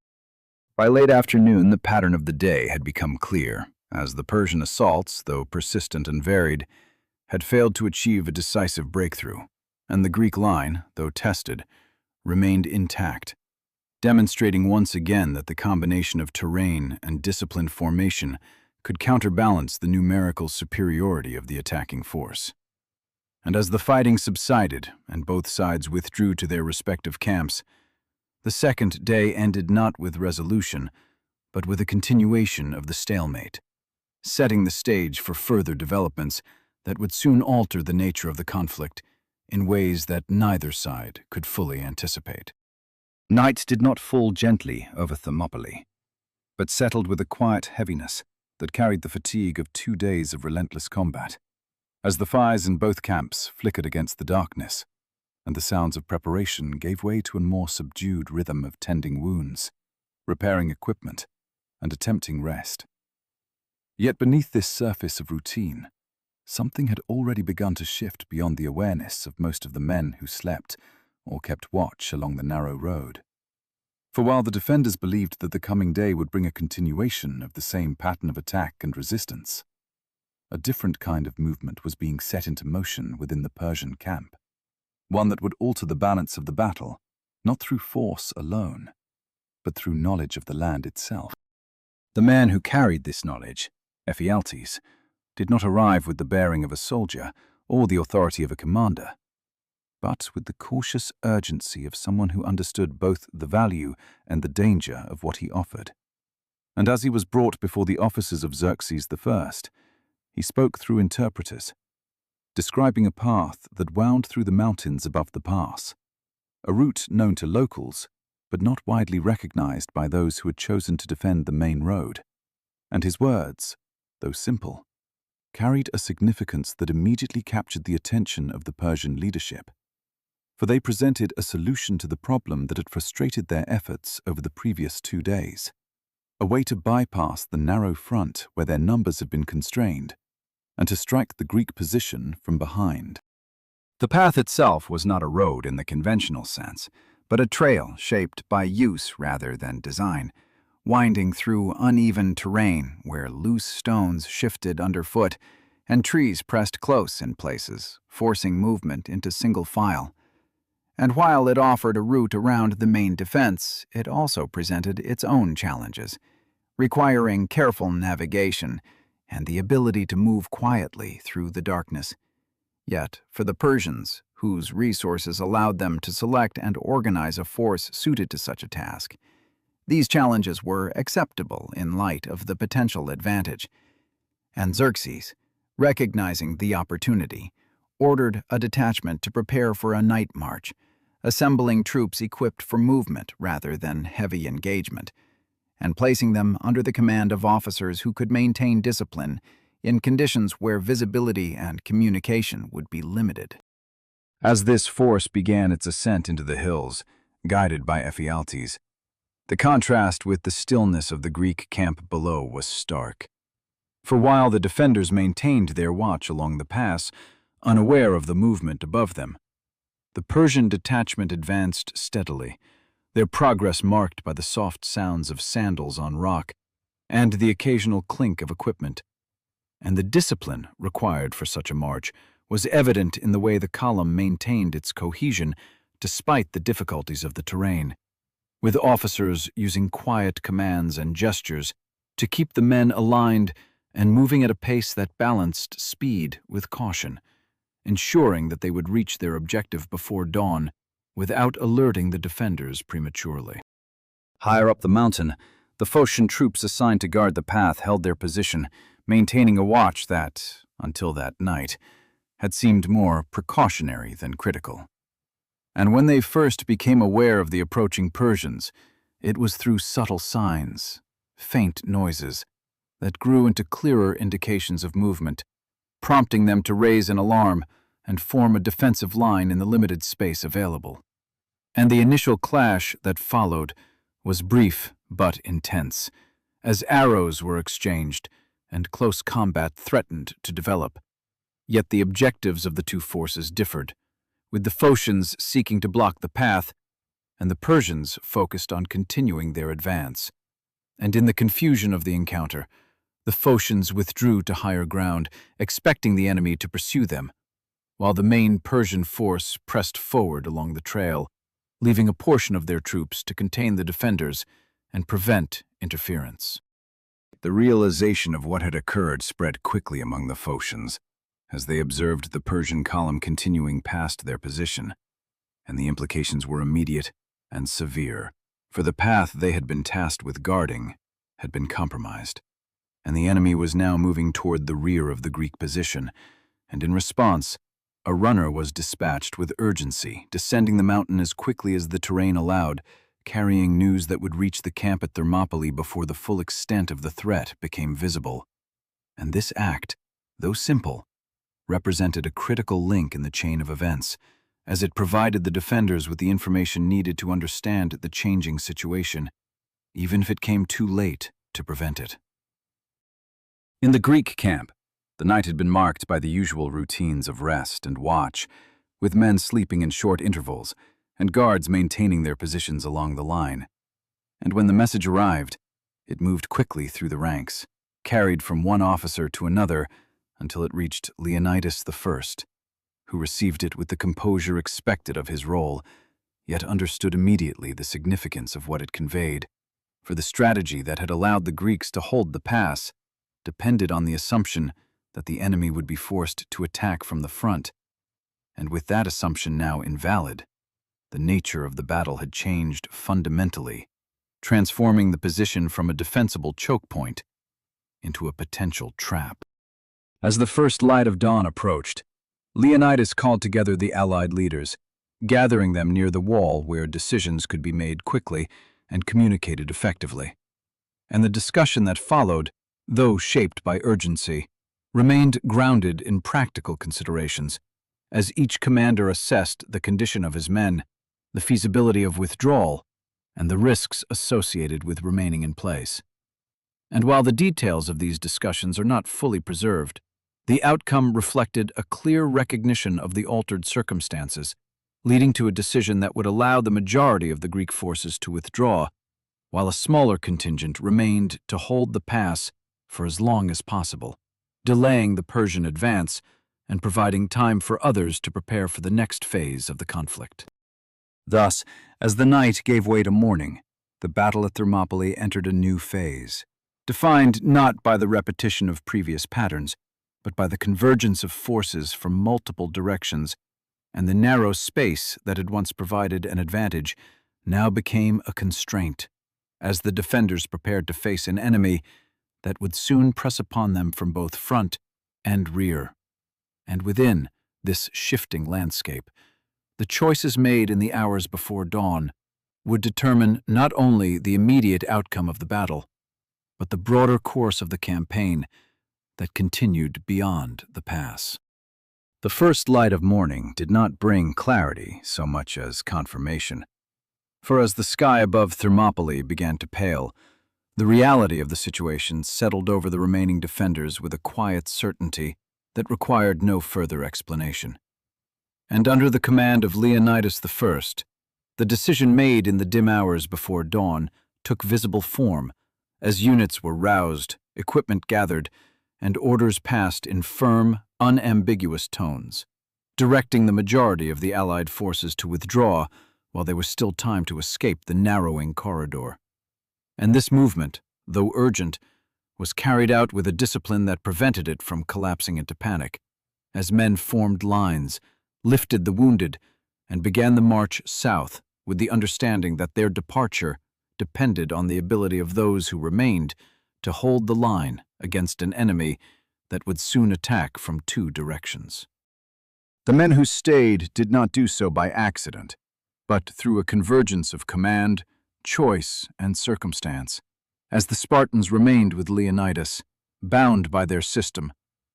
By late afternoon, the pattern of the day had become clear, as the Persian assaults, though persistent and varied, had failed to achieve a decisive breakthrough, and the Greek line, though tested, remained intact, demonstrating once again that the combination of terrain and disciplined formation could counterbalance the numerical superiority of the attacking force. And as the fighting subsided and both sides withdrew to their respective camps, the second day ended not with resolution, but with a continuation of the stalemate, setting the stage for further developments that would soon alter the nature of the conflict in ways that neither side could fully anticipate. Night did not fall gently over Thermopylae, but settled with a quiet heaviness that carried the fatigue of 2 days of relentless combat. As the fires in both camps flickered against the darkness, and the sounds of preparation gave way to a more subdued rhythm of tending wounds, repairing equipment, and attempting rest. Yet beneath this surface of routine, something had already begun to shift beyond the awareness of most of the men who slept or kept watch along the narrow road. For while the defenders believed that the coming day would bring a continuation of the same pattern of attack and resistance, a different kind of movement was being set into motion within the Persian camp, one that would alter the balance of the battle, not through force alone, but through knowledge of the land itself. The man who carried this knowledge, Ephialtes, did not arrive with the bearing of a soldier or the authority of a commander, but with the cautious urgency of someone who understood both the value and the danger of what he offered. And as he was brought before the officers of Xerxes I, he spoke through interpreters, describing a path that wound through the mountains above the pass, a route known to locals, but not widely recognized by those who had chosen to defend the main road. And his words, though simple, carried a significance that immediately captured the attention of the Persian leadership, for they presented a solution to the problem that had frustrated their efforts over the previous 2 days, a way to bypass the narrow front where their numbers had been constrained, and to strike the Greek position from behind. The path itself was not a road in the conventional sense, but a trail shaped by use rather than design, winding through uneven terrain where loose stones shifted underfoot and trees pressed close in places, forcing movement into single file. And while it offered a route around the main defense, it also presented its own challenges, requiring careful navigation and the ability to move quietly through the darkness. Yet, for the Persians, whose resources allowed them to select and organize a force suited to such a task. These challenges were acceptable in light of the potential advantage, and Xerxes, recognizing the opportunity, ordered a detachment to prepare for a night march, assembling troops equipped for movement rather than heavy engagement, and placing them under the command of officers who could maintain discipline in conditions where visibility and communication would be limited. As this force began its ascent into the hills, guided by Ephialtes, the contrast with the stillness of the Greek camp below was stark. For while the defenders maintained their watch along the pass, unaware of the movement above them, the Persian detachment advanced steadily, their progress marked by the soft sounds of sandals on rock and the occasional clink of equipment. And the discipline required for such a march was evident in the way the column maintained its cohesion despite the difficulties of the terrain, with officers using quiet commands and gestures to keep the men aligned and moving at a pace that balanced speed with caution, ensuring that they would reach their objective before dawn without alerting the defenders prematurely. Higher up the mountain, the Phocian troops assigned to guard the path held their position, maintaining a watch that, until that night, had seemed more precautionary than critical. And when they first became aware of the approaching Persians, it was through subtle signs, faint noises, that grew into clearer indications of movement, prompting them to raise an alarm and form a defensive line in the limited space available. And the initial clash that followed was brief but intense, as arrows were exchanged and close combat threatened to develop. Yet the objectives of the two forces differed, with the Phocians seeking to block the path and the Persians focused on continuing their advance. And in the confusion of the encounter, the Phocians withdrew to higher ground, expecting the enemy to pursue them, while the main Persian force pressed forward along the trail, leaving a portion of their troops to contain the defenders and prevent interference. The realization of what had occurred spread quickly among the Phocians, as they observed the Persian column continuing past their position, and the implications were immediate and severe, for the path they had been tasked with guarding had been compromised, and the enemy was now moving toward the rear of the Greek position, and in response, a runner was dispatched with urgency, descending the mountain as quickly as the terrain allowed, carrying news that would reach the camp at Thermopylae before the full extent of the threat became visible. And this act, though simple, represented a critical link in the chain of events, as it provided the defenders with the information needed to understand the changing situation, even if it came too late to prevent it. In the Greek camp, the night had been marked by the usual routines of rest and watch, with men sleeping in short intervals and guards maintaining their positions along the line. And when the message arrived, it moved quickly through the ranks, carried from one officer to another until it reached Leonidas I, who received it with the composure expected of his role, yet understood immediately the significance of what it conveyed, for the strategy that had allowed the Greeks to hold the pass depended on the assumption that the enemy would be forced to attack from the front, and with that assumption now invalid, the nature of the battle had changed fundamentally, transforming the position from a defensible choke point into a potential trap. As the first light of dawn approached, Leonidas called together the allied leaders, gathering them near the wall where decisions could be made quickly and communicated effectively. And the discussion that followed, though shaped by urgency, remained grounded in practical considerations, as each commander assessed the condition of his men, the feasibility of withdrawal, and the risks associated with remaining in place. And while the details of these discussions are not fully preserved, the outcome reflected a clear recognition of the altered circumstances, leading to a decision that would allow the majority of the Greek forces to withdraw, while a smaller contingent remained to hold the pass for as long as possible, delaying the Persian advance and providing time for others to prepare for the next phase of the conflict. Thus, as the night gave way to morning, the battle at Thermopylae entered a new phase, defined not by the repetition of previous patterns, but by the convergence of forces from multiple directions and the narrow space that had once provided an advantage now became a constraint, as the defenders prepared to face an enemy that would soon press upon them from both front and rear. And within this shifting landscape, the choices made in the hours before dawn would determine not only the immediate outcome of the battle, but the broader course of the campaign that continued beyond the pass. The first light of morning did not bring clarity so much as confirmation, for as the sky above Thermopylae began to pale, the reality of the situation settled over the remaining defenders with a quiet certainty that required no further explanation. And under the command of Leonidas I, the decision made in the dim hours before dawn took visible form, as units were roused, equipment gathered, and orders passed in firm, unambiguous tones, directing the majority of the Allied forces to withdraw while there was still time to escape the narrowing corridor. And this movement, though urgent, was carried out with a discipline that prevented it from collapsing into panic, as men formed lines, lifted the wounded, and began the march south with the understanding that their departure depended on the ability of those who remained to hold the line against an enemy that would soon attack from two directions. The men who stayed did not do so by accident, but through a convergence of command, choice, and circumstance, as the Spartans remained with Leonidas, bound by their system,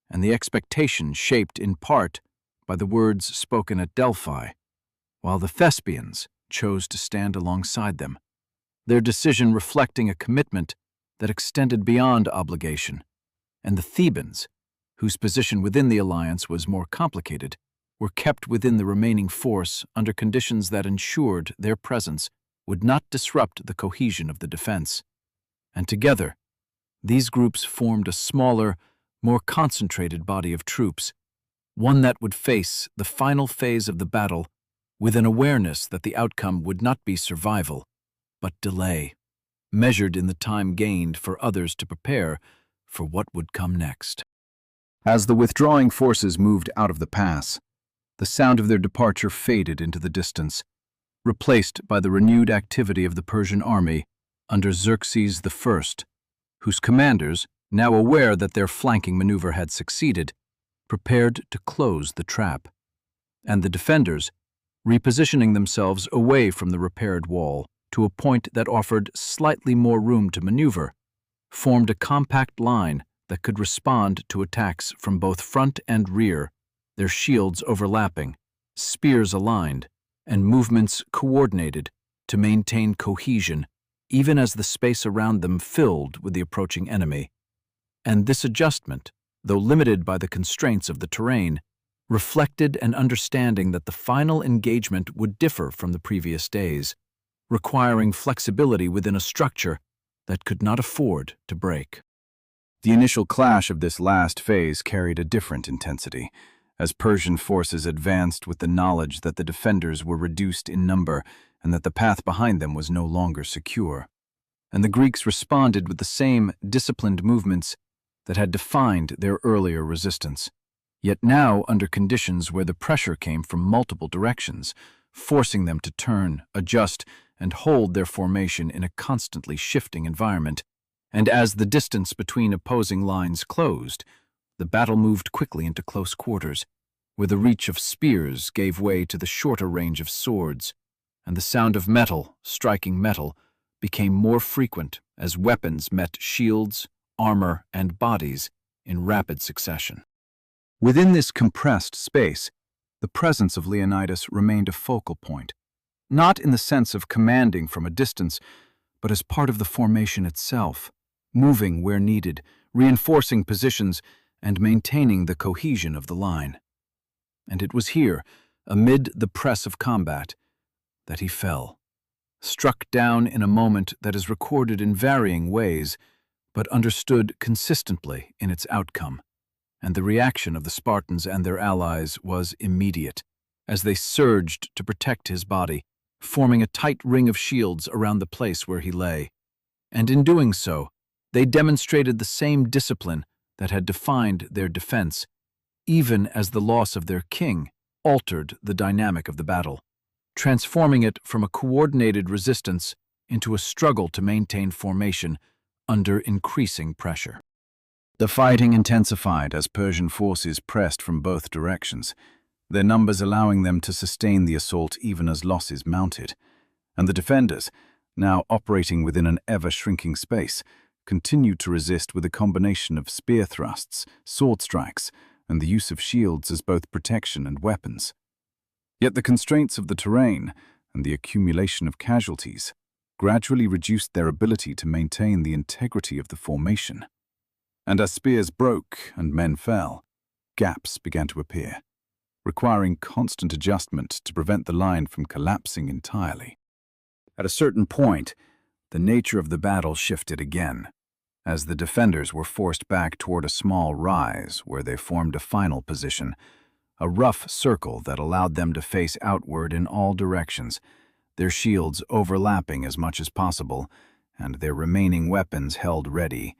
and the expectation shaped in part by the words spoken at Delphi, while the Thespians chose to stand alongside them, their decision reflecting a commitment that extended beyond obligation, and the Thebans, whose position within the alliance was more complicated, were kept within the remaining force under conditions that ensured their presence would not disrupt the cohesion of the defense. And together, these groups formed a smaller, more concentrated body of troops, one that would face the final phase of the battle with an awareness that the outcome would not be survival, but delay, measured in the time gained for others to prepare for what would come next. As the withdrawing forces moved out of the pass, the sound of their departure faded into the distance, replaced by the renewed activity of the Persian army under Xerxes I, whose commanders, now aware that their flanking maneuver had succeeded, prepared to close the trap, and the defenders, repositioning themselves away from the repaired wall to a point that offered slightly more room to maneuver, formed a compact line that could respond to attacks from both front and rear, their shields overlapping, spears aligned, and movements coordinated to maintain cohesion even as the space around them filled with the approaching enemy. And this adjustment, though limited by the constraints of the terrain, reflected an understanding that the final engagement would differ from the previous days, requiring flexibility within a structure that could not afford to break. The initial clash of this last phase carried a different intensity, as Persian forces advanced with the knowledge that the defenders were reduced in number and that the path behind them was no longer secure. And the Greeks responded with the same disciplined movements that had defined their earlier resistance, yet now under conditions where the pressure came from multiple directions, forcing them to turn, adjust, and hold their formation in a constantly shifting environment. And as the distance between opposing lines closed, the battle moved quickly into close quarters, where the reach of spears gave way to the shorter range of swords, and the sound of metal striking metal became more frequent as weapons met shields, armor, and bodies in rapid succession. Within this compressed space, the presence of Leonidas remained a focal point, not in the sense of commanding from a distance, but as part of the formation itself, moving where needed, reinforcing positions, and maintaining the cohesion of the line. And it was here, amid the press of combat, that he fell, struck down in a moment that is recorded in varying ways, but understood consistently in its outcome. And the reaction of the Spartans and their allies was immediate, as they surged to protect his body, forming a tight ring of shields around the place where he lay. And in doing so, they demonstrated the same discipline that had defined their defense, even as the loss of their king altered the dynamic of the battle, transforming it from a coordinated resistance into a struggle to maintain formation under increasing pressure. The fighting intensified as Persian forces pressed from both directions, their numbers allowing them to sustain the assault even as losses mounted, and the defenders, now operating within an ever-shrinking space, continued to resist with a combination of spear thrusts, sword strikes, and the use of shields as both protection and weapons. Yet the constraints of the terrain and the accumulation of casualties gradually reduced their ability to maintain the integrity of the formation. And as spears broke and men fell, gaps began to appear, requiring constant adjustment to prevent the line from collapsing entirely. At a certain point, the nature of the battle shifted again, as the defenders were forced back toward a small rise where they formed a final position, a rough circle that allowed them to face outward in all directions, their shields overlapping as much as possible, and their remaining weapons held ready.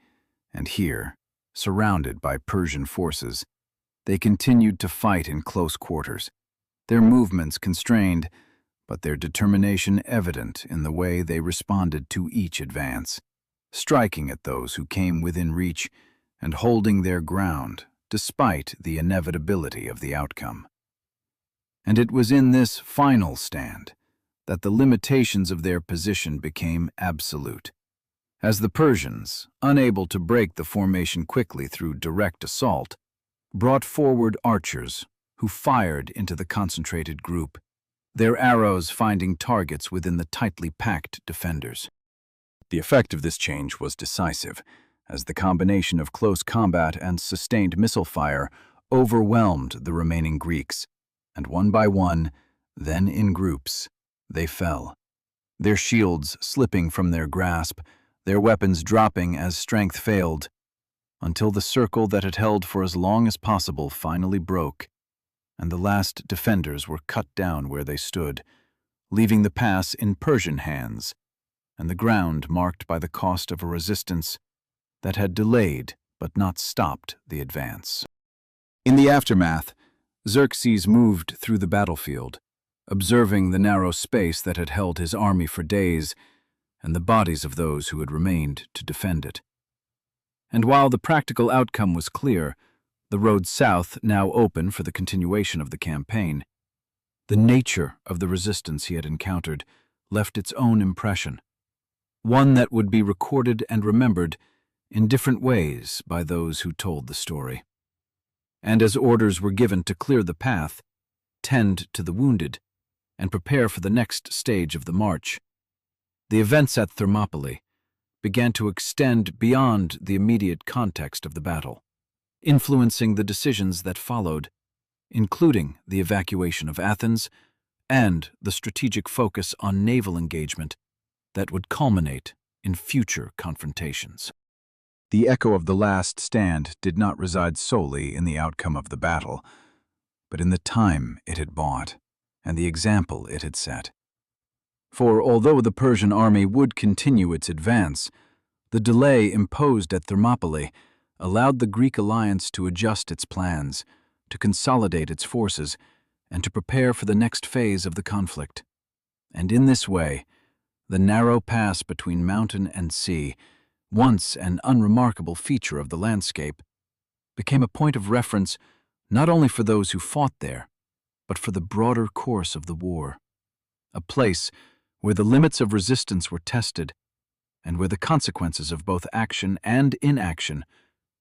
And here, surrounded by Persian forces, they continued to fight in close quarters, their movements constrained, but their determination evident in the way they responded to each advance, striking at those who came within reach and holding their ground despite the inevitability of the outcome. And it was in this final stand that the limitations of their position became absolute. As the Persians, unable to break the formation quickly through direct assault, brought forward archers who fired into the concentrated group, their arrows finding targets within the tightly packed defenders. The effect of this change was decisive, as the combination of close combat and sustained missile fire overwhelmed the remaining Greeks, and one by one, then in groups, they fell, their shields slipping from their grasp, their weapons dropping as strength failed, until the circle that had held for as long as possible finally broke, and the last defenders were cut down where they stood, leaving the pass in Persian hands, and the ground marked by the cost of a resistance that had delayed but not stopped the advance. In the aftermath, Xerxes moved through the battlefield, observing the narrow space that had held his army for days and the bodies of those who had remained to defend it. And while the practical outcome was clear, the road south now open for the continuation of the campaign, the nature of the resistance he had encountered left its own impression, one that would be recorded and remembered in different ways by those who told the story. And as orders were given to clear the path, tend to the wounded, and prepare for the next stage of the march, the events at Thermopylae began to extend beyond the immediate context of the battle, influencing the decisions that followed, including the evacuation of Athens and the strategic focus on naval engagement that would culminate in future confrontations. The echo of the last stand did not reside solely in the outcome of the battle, but in the time it had bought and the example it had set. For although the Persian army would continue its advance, the delay imposed at Thermopylae allowed the Greek alliance to adjust its plans, to consolidate its forces, and to prepare for the next phase of the conflict. And in this way, the narrow pass between mountain and sea, once an unremarkable feature of the landscape, became a point of reference not only for those who fought there, but for the broader course of the war, a place where the limits of resistance were tested and where the consequences of both action and inaction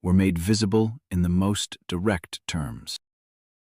were made visible in the most direct terms.